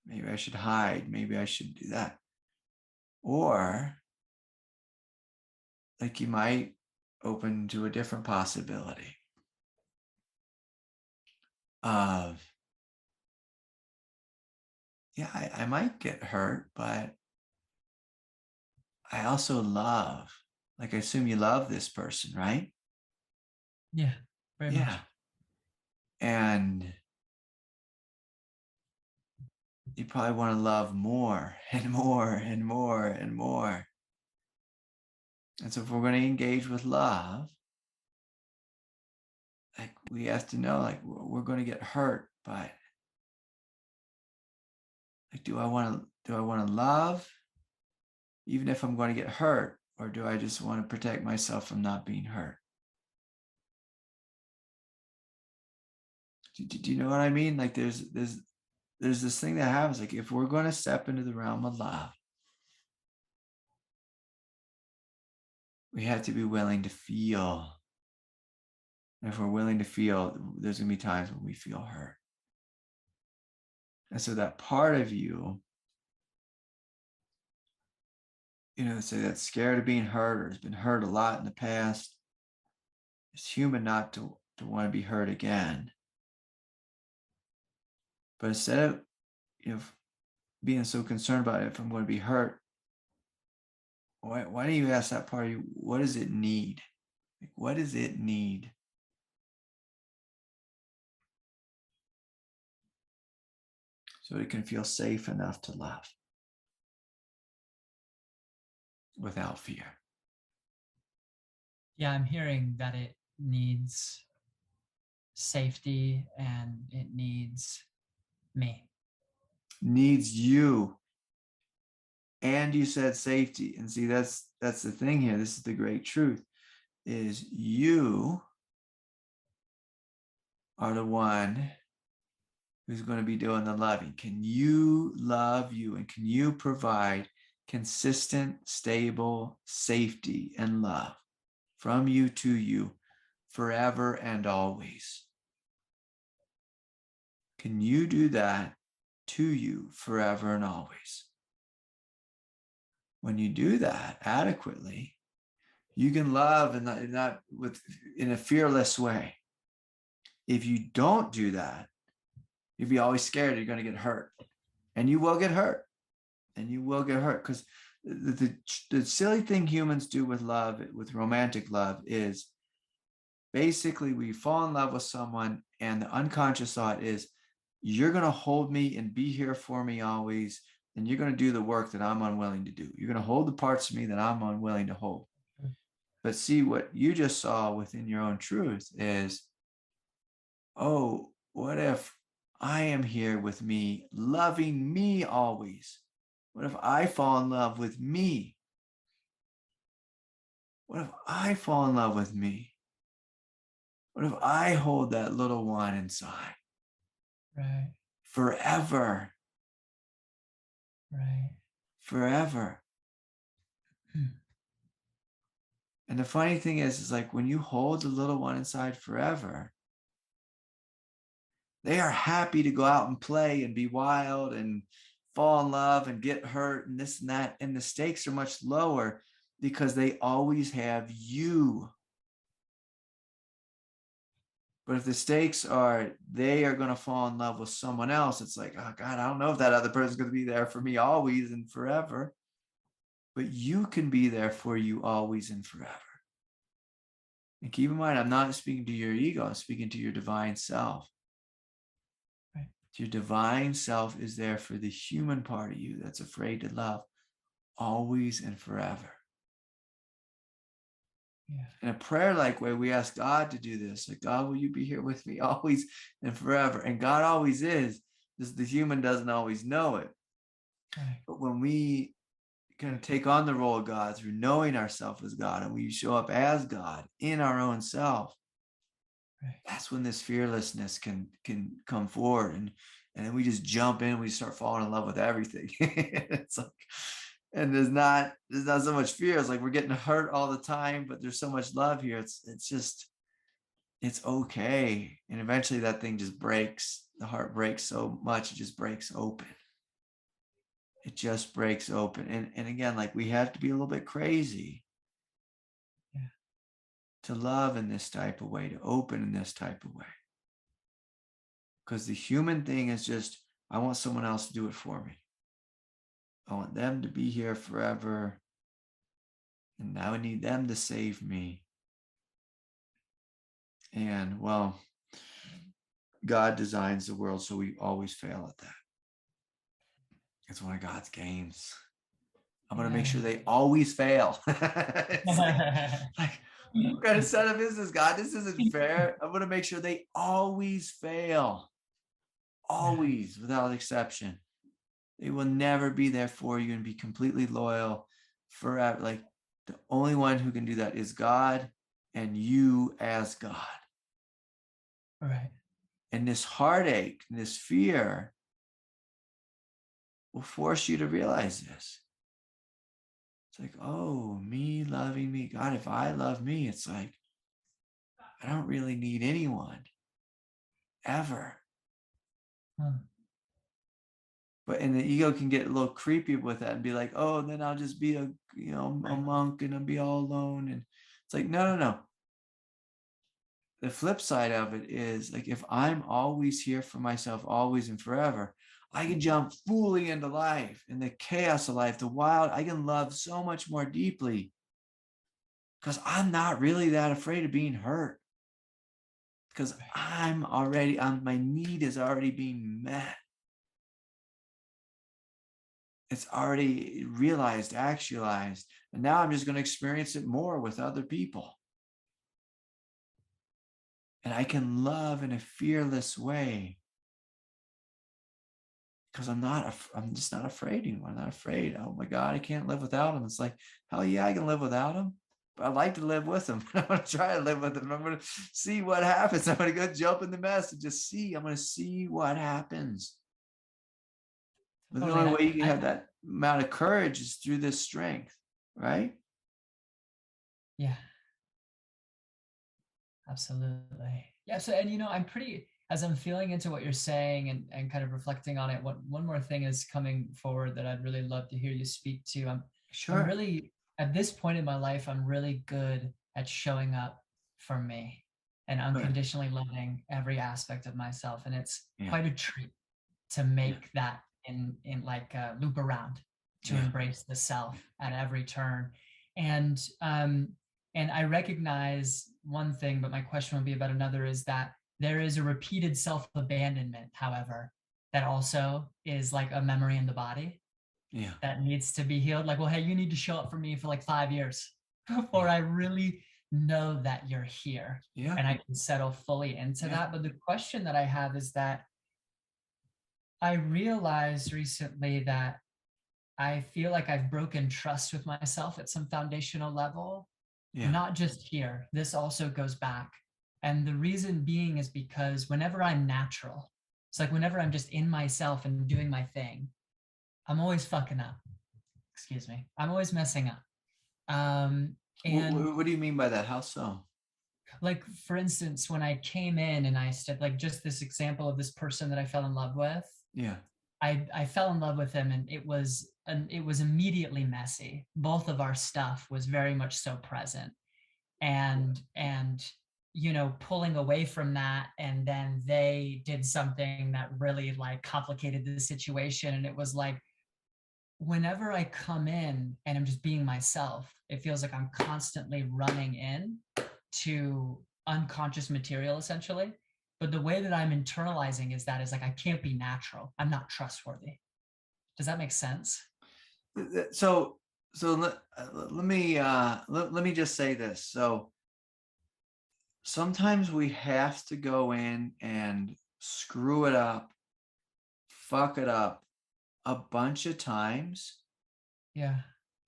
Maybe I should hide. Maybe I should do that. Or like you might open to a different possibility of, yeah, I might get hurt, but I also love, like I assume you love this person, right? Yeah, very much. And you probably want to love more and more and more and more. And so if we're going to engage with love, like we have to know, like we're going to get hurt, but like, do I want to love even if I'm going to get hurt, or do I just want to protect myself from not being hurt? Do you know what I mean? Like there's this thing that happens, like if we're going to step into the realm of love, we have to be willing to feel. And if we're willing to feel, there's going to be times when we feel hurt. And so that part of you, say that's scared of being hurt or has been hurt a lot in the past, it's human not to want to be hurt again. But instead of being so concerned about it, if I'm going to be hurt, why don't you ask that part of you, what does it need? Like, what does it need? So it can feel safe enough to love without fear. Yeah, I'm hearing that it needs safety and it needs me. Needs you. and you said safety. And see, that's the thing here. This is the great truth, is you are the one who's going to be doing the loving. Can you love you, and can you provide consistent, stable safety and love from you to you forever and always? Can you do that to you forever and always? When you do that adequately, you can love and not in a fearless way. If you don't do that, you'll be always scared you're going to get hurt, and you will get hurt, because the silly thing humans do with love, with romantic love, is basically we fall in love with someone, and the unconscious thought is, you're going to hold me and be here for me always, and you're going to do the work that I'm unwilling to do. You're going to hold the parts of me that I'm unwilling to hold. But see, what you just saw within your own truth is, oh, what if I am here with me, loving me always? What if I fall in love with me? What if I fall in love with me? What if I hold that little one inside? Right. Forever. Right. Forever. And the funny thing is like when you hold the little one inside forever, they are happy to go out and play and be wild and fall in love and get hurt and this and that. And the stakes are much lower because they always have you. But if the stakes are, they are going to fall in love with someone else, it's like, oh God, I don't know if that other person's going to be there for me always and forever. But you can be there for you always and forever. And keep in mind, I'm not speaking to your ego, I'm speaking to your divine self. Right. Your divine self is there for the human part of you that's afraid to love always and forever. Yeah. In a prayer-like way, we ask God to do this. Like, God, will you be here with me always and forever? And God always is. Just the human doesn't always know it. Right. But when we kind of take on the role of God through knowing ourselves as God, and we show up as God in our own self, right. That's when this fearlessness can come forward, and then we just jump in, we start falling in love with everything. It's like, and there's not so much fear. It's like we're getting hurt all the time, but there's so much love here. It's okay. And eventually that thing just breaks. The heart breaks so much, it just breaks open. It just breaks open. And again, like we have to be a little bit crazy to love in this type of way, to open in this type of way. Because the human thing is just, I want someone else to do it for me. I want them to be here forever. And now I need them to save me. And well, God designs the world so we always fail at that. It's one of God's games. I'm going to make sure they always fail. It's like, what kind of setup is this, God? This isn't fair. I'm going to make sure they always fail. Always, without exception. They will never be there for you and be completely loyal forever. Like the only one who can do that is God and you as God. Right. And this heartache, this fear will force you to realize this. It's like, oh, me loving me. God, if I love me, it's like, I don't really need anyone ever. But and the ego can get a little creepy with that and be like, oh, then I'll just be a monk and I'll be all alone. And it's like, no. The flip side of it is like, if I'm always here for myself, always and forever, I can jump fully into life, in the chaos of life, the wild. I can love so much more deeply because I'm not really that afraid of being hurt. Because my need is already being met. It's already realized, actualized. And now I'm just going to experience it more with other people. And I can love in a fearless way because I'm just not afraid anymore. I'm not afraid. Oh my God, I can't live without him. It's like, hell yeah, I can live without him. But I'd like to live with him. I'm going to try to live with him. I'm going to see what happens. I'm going to go jump in the mess and just see. I'm going to see what happens. But the Totally. only way you can have that amount of courage is through this strength, right? Yeah. Absolutely. Yeah. So, and I'm as I'm feeling into what you're saying and kind of reflecting on it, one more thing is coming forward that I'd really love to hear you speak to. I'm really, at this point in my life, I'm really good at showing up for me and unconditionally loving every aspect of myself. And it's quite a treat to make that in like a loop around, to embrace the self at every turn. And I recognize one thing, but my question will be about another, is that there is a repeated self-abandonment, however, that also is like a memory in the body that needs to be healed. Like, well, hey, you need to show up for me for like 5 years before I really know that you're here. And I can settle fully into that. But the question that I have is that I realized recently that I feel like I've broken trust with myself at some foundational level. Not just here. This also goes back. And the reason being is because whenever I'm natural, it's like whenever I'm just in myself and doing my thing, I'm always fucking up. Excuse me. I'm always messing up. And what do you mean by that? How so? Like, for instance, when I came in and I said, like, just this example of this person that I fell in love with. I fell in love with him, and it was immediately messy. Both of our stuff was very much so present, and pulling away from that, and then they did something that really like complicated the situation. And it was like, whenever I come in and I'm just being myself, it feels like I'm constantly running in to unconscious material, essentially. But the way that I'm internalizing is like, I can't be natural. I'm not trustworthy. Does that make sense? So let me just say this. So sometimes we have to go in and screw it up, fuck it up a bunch of times.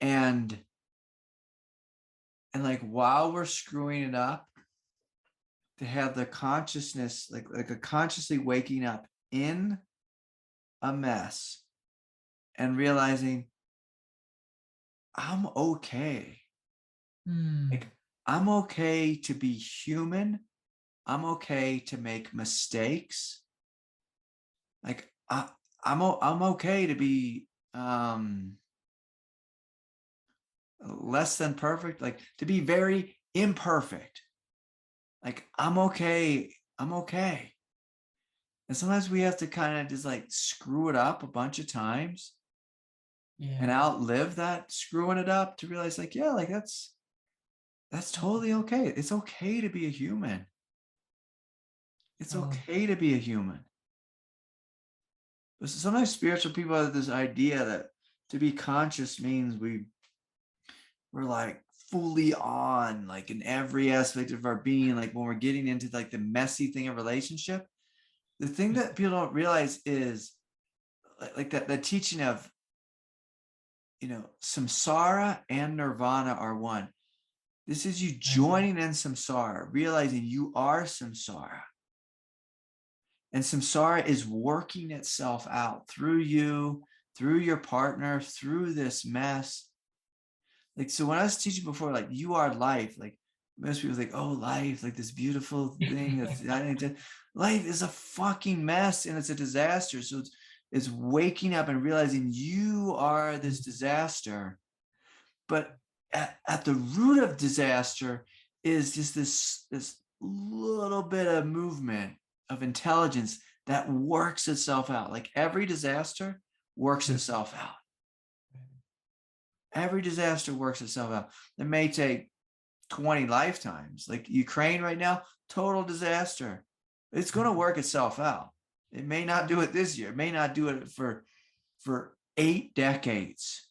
And like, while we're screwing it up, to have the consciousness, like a consciously waking up in a mess and realizing I'm okay. Like, I'm okay to be human. I'm okay to make mistakes. Like, I'm okay to be less than perfect, like to be very imperfect. Like, I'm okay. I'm okay. And sometimes we have to kind of just like screw it up a bunch of times and outlive that screwing it up to realize like, like that's totally okay. It's okay to be a human. It's okay to be a human. But sometimes spiritual people have this idea that to be conscious means we're like fully on, like in every aspect of our being. Like when we're getting into like the messy thing of relationship, the thing that people don't realize is like that the teaching of, samsara and nirvana are one. This is you joining in samsara, realizing you are samsara. And samsara is working itself out through you, through your partner, through this mess. Like, so when I was teaching before, like, you are life, like most people think, oh, life, like this beautiful thing. Life is a fucking mess and it's a disaster. So it's waking up and realizing you are this disaster. But at the root of disaster is just this little bit of movement of intelligence that works itself out. Like every disaster works itself out. Every disaster works itself out. It may take 20 lifetimes. Like Ukraine right now, total disaster. It's going to work itself out. It may not do it this year. It may not do it for 8 decades.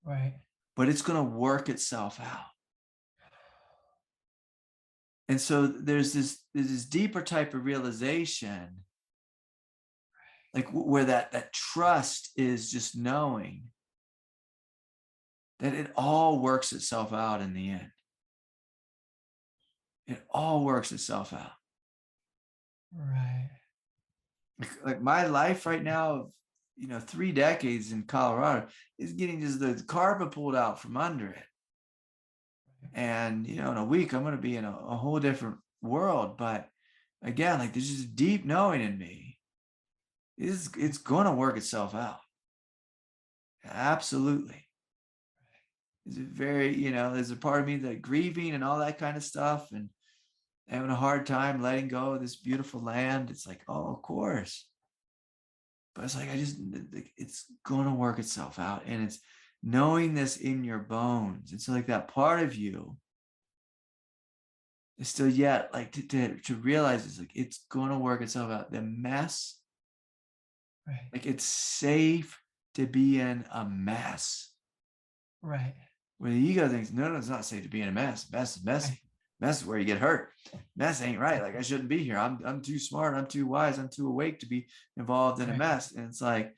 Right. But it's going to work itself out. And so there's this deeper type of realization like where that trust is just knowing that it all works itself out in the end. It all works itself out. Right. Like my life right now of 3 decades in Colorado is getting just the carpet pulled out from under it. And in a week I'm going to be in a whole different world. But again, like there's just deep knowing in me. It's going to work itself out. Absolutely. Is it very, there's a part of me that grieving and all that kind of stuff and having a hard time letting go of this beautiful land. It's like, oh, of course. But it's like, it's going to work itself out. And it's knowing this in your bones. It's like that part of you is still yet like to realize it's like, it's going to work itself out. The mess, Right. like it's safe to be in a mess. Right. Where the ego thinks, no, it's not safe to be in a mess. Mess is messy. Right. Mess is where you get hurt. Mess ain't right. Like I shouldn't be here. I'm too smart. I'm too wise. I'm too awake to be involved in a mess. And it's like,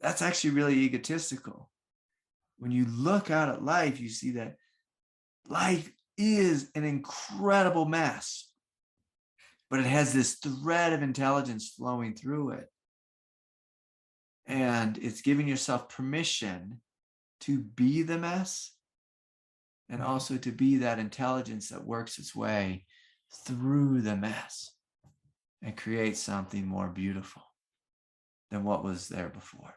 that's actually really egotistical. When you look out at life, you see that life is an incredible mess, but it has this thread of intelligence flowing through it. And it's giving yourself permission to be the mess and also to be that intelligence that works its way through the mess and creates something more beautiful than what was there before.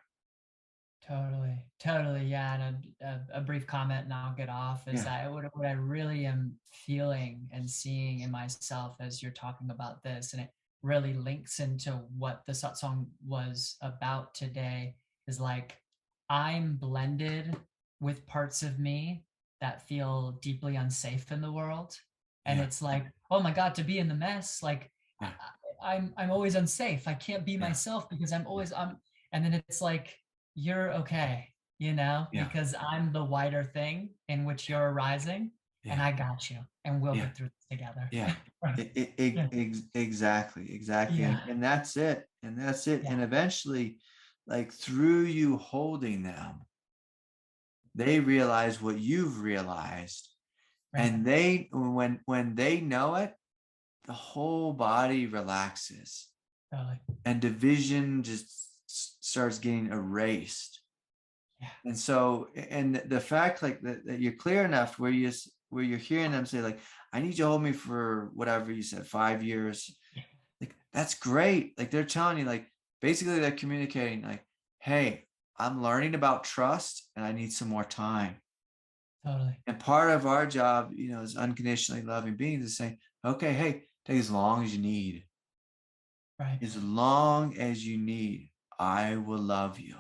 Totally. Yeah. And a brief comment and I'll get off is that what I really am feeling and seeing in myself as you're talking about this, and it really links into what the satsang was about today, is like, I'm blended with parts of me that feel deeply unsafe in the world. And it's like, oh my God, to be in the mess, like I'm always unsafe. I can't be myself because I'm always, and then it's like, you're okay, because I'm the wider thing in which you're arising and I got you and we'll get through this together. Yeah. Right. Exactly. Yeah. And that's it. And eventually, like through you holding them, they realize what you've realized. Right. And they, when they know it, the whole body relaxes. Totally. And division just starts getting erased. Yeah. And so, and the fact like that you're clear enough where you're hearing them say like, I need you to hold me for whatever you said, 5 years. Yeah. Like, that's great. Like they're telling you, like, basically they're communicating like, hey, I'm learning about trust and I need some more time. Totally. And part of our job, as unconditionally loving beings is saying, okay, hey, take as long as you need. Right. As long as you need, I will love you.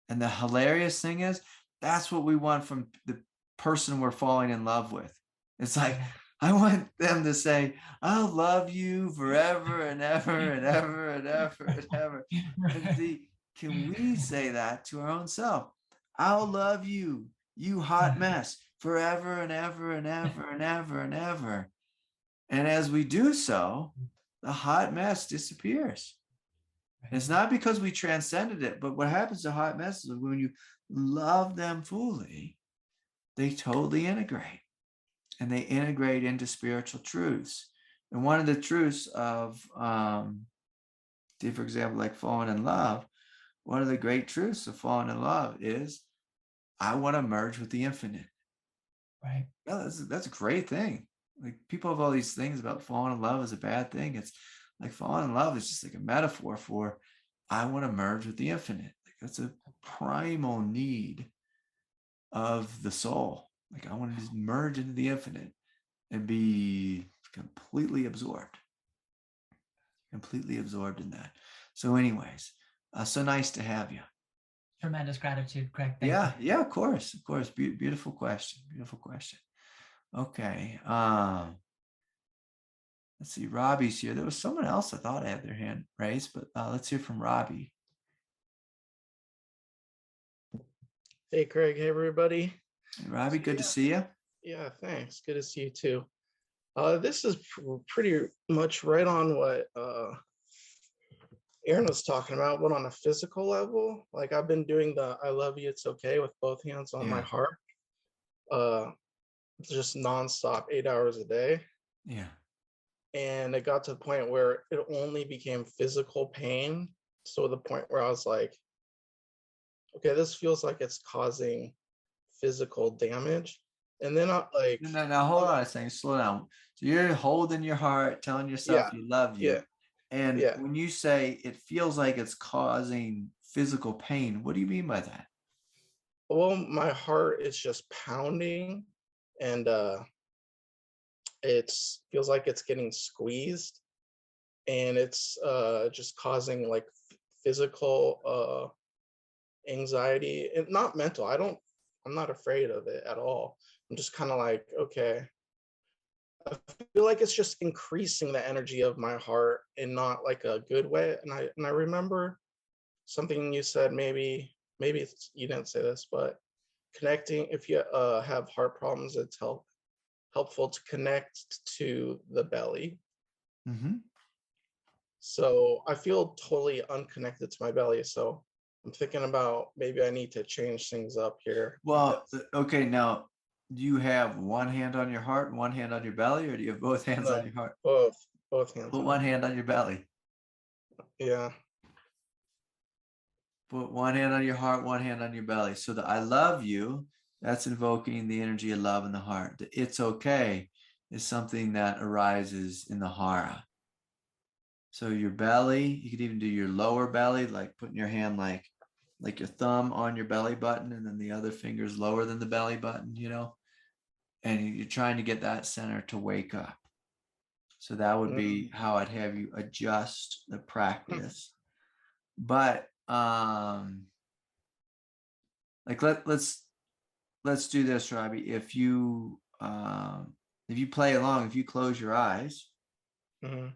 And the hilarious thing is, that's what we want from the person we're falling in love with. It's like, I want them to say, I'll love you forever and ever and ever and ever and ever. And see, can we say that to our own self? I'll love you, you hot mess, forever and ever and ever and ever and ever. And as we do so, the hot mess disappears. And it's not because we transcended it, but what happens to hot messes is when you love them fully, they totally integrate. And they integrate into spiritual truths. And one of the truths of, for example, like falling in love, one of the great truths of falling in love is, I want to merge with the infinite. Right. Yeah, that's a great thing. Like people have all these things about falling in love is a bad thing. It's like falling in love is just like a metaphor for, I want to merge with the infinite. Like that's a primal need of the soul. Like I want to just merge into the infinite and be completely absorbed in that. So anyways, so nice to have you. Tremendous gratitude, Craig. Thank you. Yeah, of course. Beautiful question. Okay. Let's see. Robbie's here. There was someone else I thought had their hand raised, but let's hear from Robbie. Hey, Craig. Hey, everybody. Hey, Robbie, good to see you. Yeah, thanks. Good to see you too. This is pretty much right on what Aaron was talking about, but on a physical level, like I've been doing the I love you, it's okay with both hands on my Yeah. heart, just nonstop, 8 hours a day. Yeah. And it got to the point where it only became physical pain. So the point where I was like, okay, this feels like it's causing physical damage. And then I like, Now hold on a second, slow down. So you're holding your heart, telling yourself yeah, you love you. yeah, And yeah. when you say it feels like it's causing physical pain, what do you mean by that? Well, my heart is just pounding, and it feels like it's getting squeezed, and it's just causing like physical anxiety, and not mental. I'm not afraid of it at all. I'm just kind of like, okay, I feel like it's just increasing the energy of my heart in not like a good way. And I remember something you said, maybe you didn't say this, but connecting, if you have heart problems, it's helpful to connect to the belly. Mm-hmm. So I feel totally unconnected to my belly. So I'm thinking about maybe I need to change things up here. Well, okay, now do you have one hand on your heart and one hand on your belly, or do you have both hands on No, your heart? both hands. Put one hand on your belly. Yeah. Put one hand on your heart, one hand on your belly. So the I love you, that's invoking the energy of love in the heart. The it's okay is something that arises in the hara. So your belly, you could even do your lower belly, like putting your hand like your thumb on your belly button, and then the other finger's lower than the belly button, and you're trying to get that center to wake up. So that would be how I'd have you adjust the practice. But like let's do this, Robbie. If you play along, if you close your eyes, Mhm.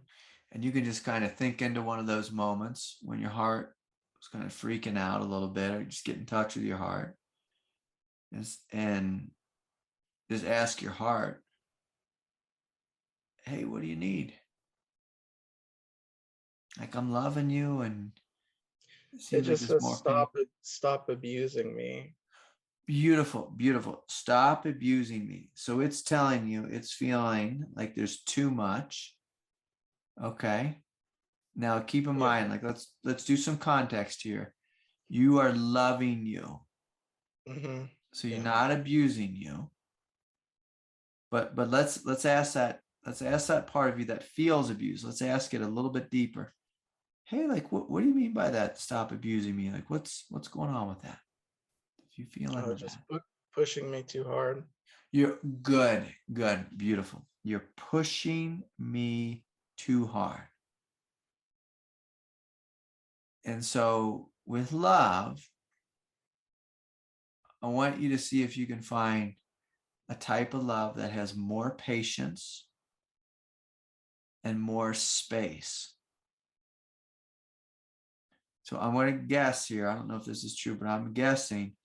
and you can just kind of think into one of those moments when your heart was kind of freaking out a little bit, or just get in touch with your heart, and just ask your heart, hey, what do you need? Like, I'm loving you, and it It seems like just there's says more pain. stop abusing me. Beautiful, beautiful. Stop abusing me. So it's telling you it's feeling like there's too much. Okay. Now keep in Yeah. mind, like let's do some context here. You are loving you. Mm-hmm. So you're Yeah. not abusing you. But let's ask that part of you that feels abused. Let's ask it a little bit deeper. Hey, like what do you mean by that? Stop abusing me. Like what's going on with that? If you feel into Just that. pushing me too hard. You're good, beautiful. You're pushing me too hard. And so with love, I want you to see if you can find a type of love that has more patience and more space. So I'm going to guess here, I don't know if this is true, but I'm guessing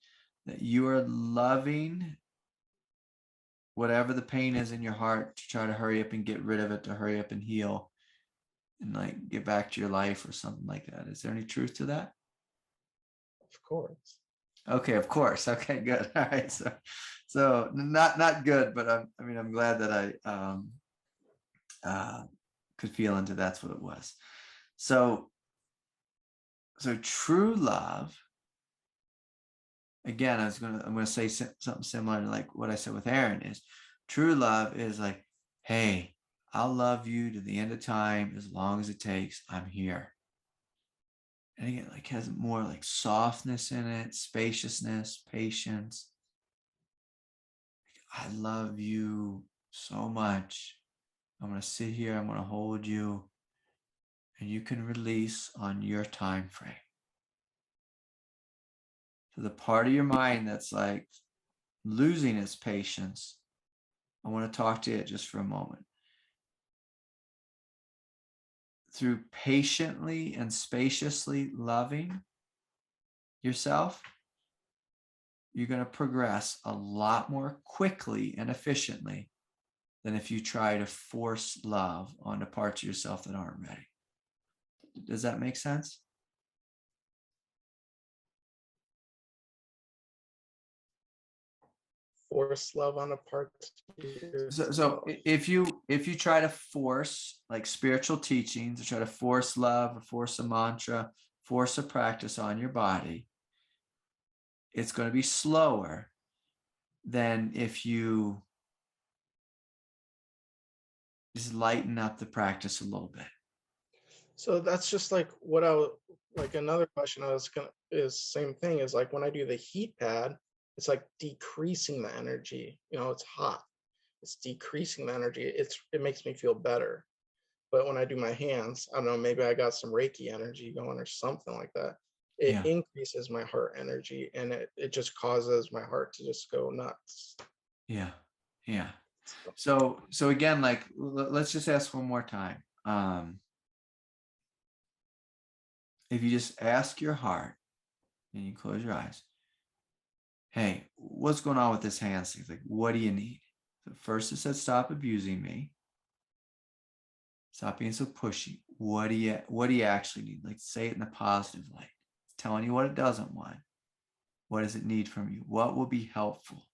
that you are loving whatever the pain is in your heart to try to hurry up and get rid of it, to hurry up and heal and like get back to your life or something like that. Is there any truth to that? Of course. Okay, of course. Okay, good. All right. So not good, but I'm glad that I could feel into that's what it was. So true love, again, I'm gonna say something similar to like what I said with Aaron, is true love is like, hey, I'll love you to the end of time as long as it takes. I'm here. And again, like has more like softness in it, spaciousness, patience. I love you so much. I'm going to sit here, I'm going to hold you, and you can release on your time frame. So the part of your mind that's like losing its patience, I want to talk to it just for a moment. Through patiently and spaciously loving yourself, you're going to progress a lot more quickly and efficiently than if you try to force love onto parts of yourself that aren't ready. Does that make sense? Force love on a part. So if you try to force like spiritual teachings, or try to force love, or force a mantra, force a practice on your body, it's going to be slower than if you just lighten up the practice a little bit. So that's just like like another question I was gonna is same thing is like when I do the heat pad, it's like decreasing the energy. It's hot. It's decreasing the energy. It makes me feel better. But when I do my hands, I don't know, maybe I got some Reiki energy going or something like that. It Yeah. increases my heart energy, and it just causes my heart to just go nuts. Yeah. Yeah. So again, like, let's just ask one more time. If you just ask your heart and you close your eyes, hey, what's going on with this hands thing? Like, what do you need? So first it said, stop abusing me. Stop being so pushy. What do you actually need? Like, say it in a positive light. It's telling you what it doesn't want. What does it need from you? What will be helpful?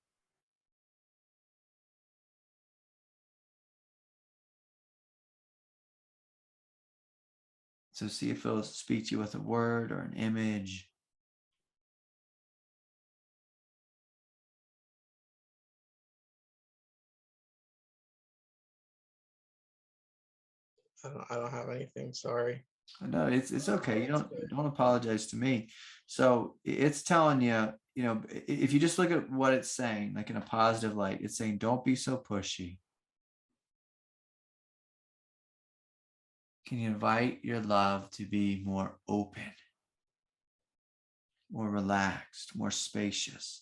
So see if it'll speak to you with a word or an image. I don't have anything. Sorry. No, it's okay. You don't apologize to me. So it's telling you, if you just look at what it's saying, like in a positive light, it's saying, don't be so pushy. Can you invite your love to be more open, more relaxed, more spacious?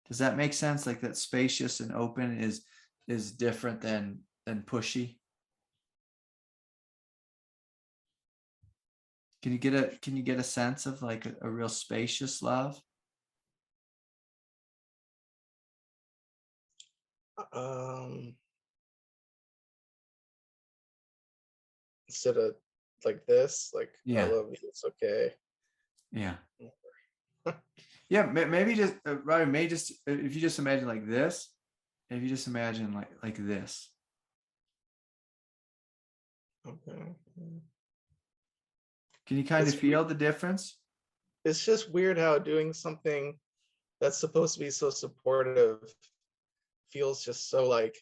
Does that make sense? Like that spacious and open is different than pushy. Can you get a sense of like a real spacious love? Instead of like this, like I Yeah. love you, it's okay. Yeah. Yeah, maybe just Robin, maybe just if you just imagine like this, if you just imagine like this. Okay. Can you kind of feel the difference? It's just weird how doing something that's supposed to be so supportive feels just so like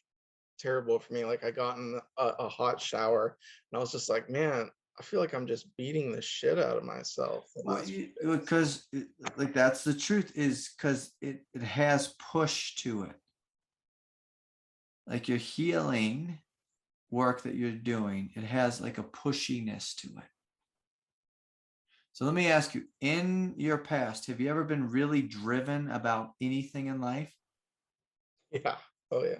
terrible for me. Like I got in a hot shower and I was just like, man, I feel like I'm just beating the shit out of myself. Well, because like that's the truth, is because it has push to it. Like your healing work that you're doing, it has like a pushiness to it. So let me ask you, in your past, have you ever been really driven about anything in life? Yeah. Oh yeah.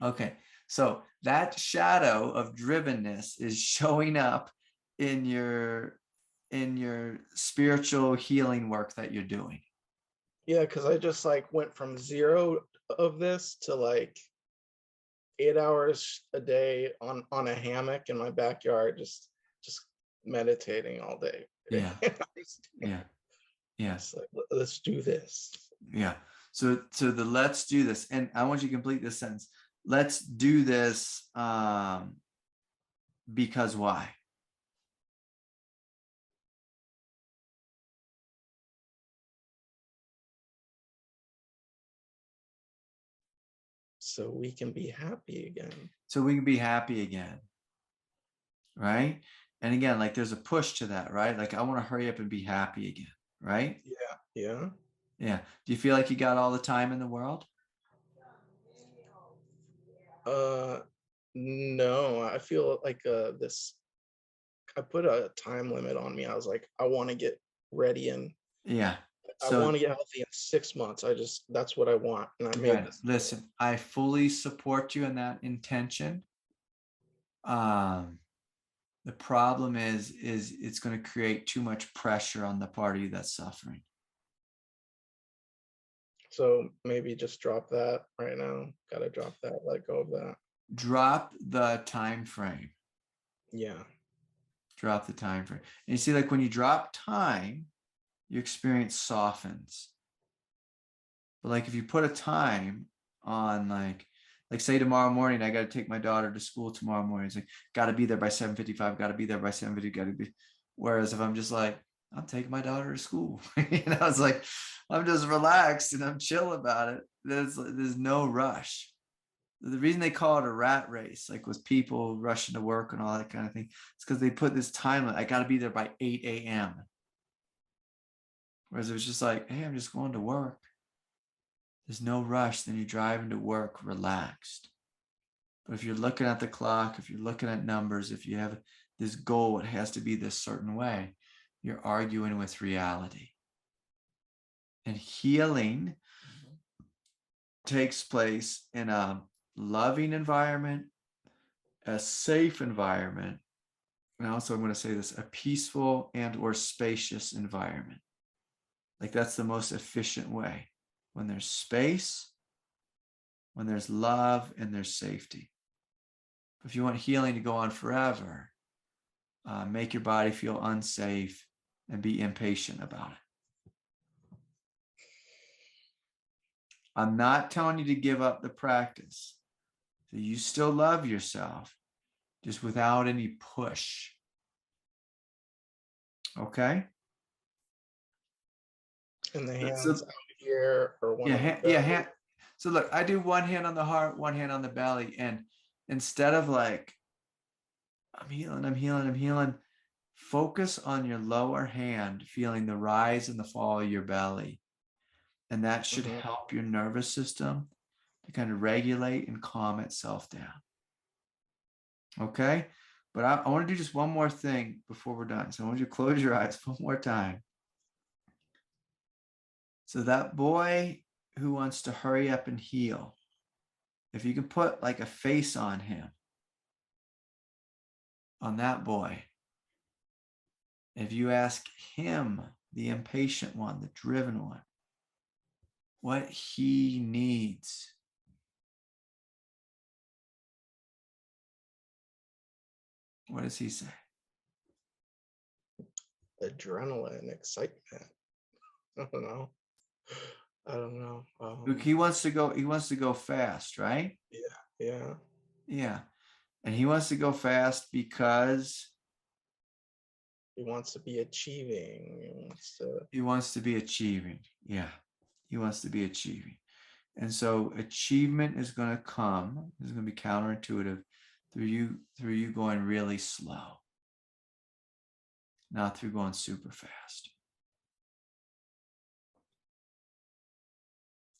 Okay. So that shadow of drivenness is showing up in your spiritual healing work that you're doing. Yeah, because I just like went from zero of this to like 8 hours a day on a hammock in my backyard, just meditating all day. Yeah. Yeah. Yeah. It's like, let's do this. Yeah. So the let's do this. And I want you to complete this sentence. Let's do this because why? So we can be happy again. So we can be happy again. Right? And again, like there's a push to that, right? Like I want to hurry up and be happy again, right? Yeah. Yeah. Yeah. Do you feel like you got all the time in the world? No, I feel like this I put a time limit on me. I was like, I want to get ready and Yeah. I So want to get healthy in 6 months. That's what I want. And I made this. listen, I fully support you in that intention. The problem is it's going to create too much pressure on the party that's suffering. So maybe just drop that right now. Gotta drop that, let go of that. Drop the time frame. Yeah. Drop the time frame. And you see, like when you drop time, your experience softens. But like if you put a time on like say tomorrow morning, I got to take my daughter to school tomorrow morning. It's like, got to be there by 7:55, got to be there by 7:50, got to be. Whereas if I'm just like, I'm taking my daughter to school, it's like, I'm just relaxed and I'm chill about it. There's no rush. The reason they call it a rat race, like with people rushing to work and all that kind of thing, it's because they put this time limit. I got to be there by 8 a.m. Whereas it was just like, hey, I'm just going to work. There's no rush. Then you're driving to work relaxed. But if you're looking at the clock, if you're looking at numbers, if you have this goal, it has to be this certain way. You're arguing with reality. And healing takes place in a loving environment, a safe environment, and also I'm going to say this, a peaceful and or spacious environment. Like that's the most efficient way. When there's space, when there's love, and there's safety. If you want healing to go on forever, make your body feel unsafe and be impatient about it. I'm not telling you to give up the practice. So you still love yourself, just without any push. Okay? And the hands So, out here or one on the belly. So look, I do one hand on the heart, one hand on the belly. And instead of like, I'm healing, focus on your lower hand, feeling the rise and the fall of your belly. And that should help your nervous system to kind of regulate and calm itself down. Okay? But I want to do just one more thing before we're done. So I want you to close your eyes one more time. So that boy who wants to hurry up and heal, if you can put like a face on him, on that boy, if you ask him, the impatient one, the driven one, what he needs, what does he say? Adrenaline, excitement. I don't know. Look, he wants to go fast, right? Yeah. And he wants to go fast because he wants to be achieving. He wants to be achieving. Yeah. He wants to be achieving. And so achievement is going to come. It's going to be counterintuitive through you going really slow, not through going super fast.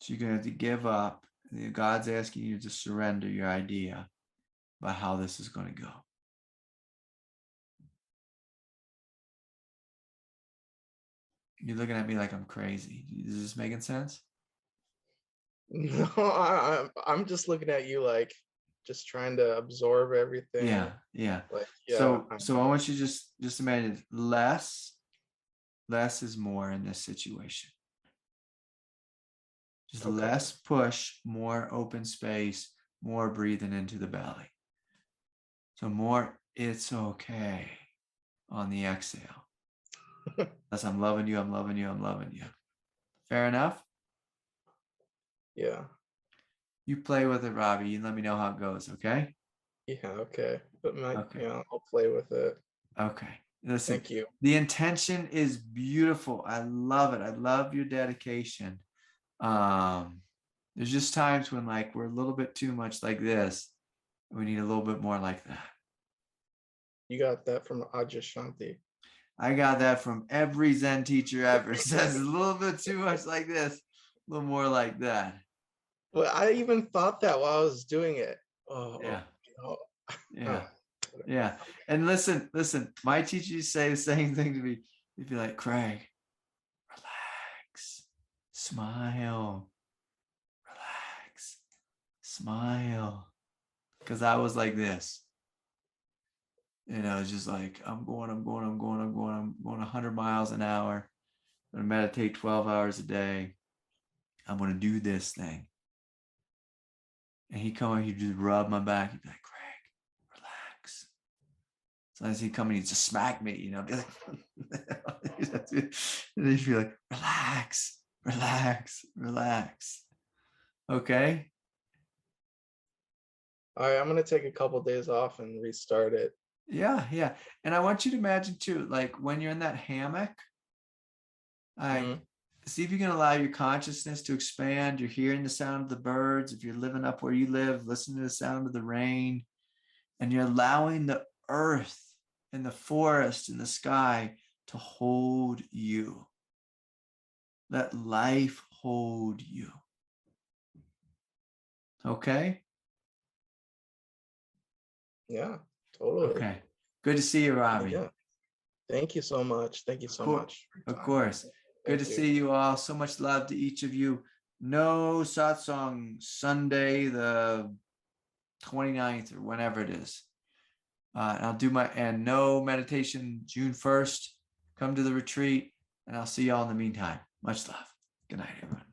So you're going to have to give up. God's asking you to surrender your idea about how this is going to go. You're looking at me like I'm crazy. Is this making sense? No, I'm just looking at you like just trying to absorb everything. Yeah. Like, So I want you just imagine less is more in this situation. Just less push, more open space, more breathing into the belly. So more, it's okay on the exhale. That's I'm loving you. Fair enough? Yeah. You play with it, Robbie. You let me know how it goes, okay? Yeah, okay. But I'll play with it. Okay. Listen, thank you. The intention is beautiful. I love it. I love your dedication. There's just times when like we're a little bit too much like this. We need a little bit more like that. You got that from Adyashanti. I got that from every Zen teacher ever. Says a little bit too much like this, a little more like that. Well, I even thought that while I was doing it. Yeah. And listen, my teachers say the same thing to me. They'd be like, Craig, relax, smile, relax, smile. Because I was like this. It's just like, I'm going 100 miles an hour. I'm going to meditate 12 hours a day. I'm going to do this thing. And he'd just rub my back. He'd be like, Craig, relax. Sometimes he'd come and he'd just smack me, you know, be like, and he'd be like, relax, relax, relax. Okay. All right, I'm gonna take a couple days off and restart it. Yeah, yeah. And I want you to imagine too, like when you're in that hammock, Mhm. see if you can allow your consciousness to expand. You're hearing the sound of the birds. If you're living up where you live, listen to the sound of the rain. And you're allowing the earth and the forest and the sky to hold you. Let life hold you. Okay? Yeah, totally. Okay. Good to see you, Robbie. Yeah. Thank you so much. Thank you so much. Of course. Good to see you all. So much love to each of you. No satsang Sunday, the 29th or whenever it is. And I'll do and no meditation June 1st. Come to the retreat and I'll see y'all in the meantime. Much love. Good night, everyone.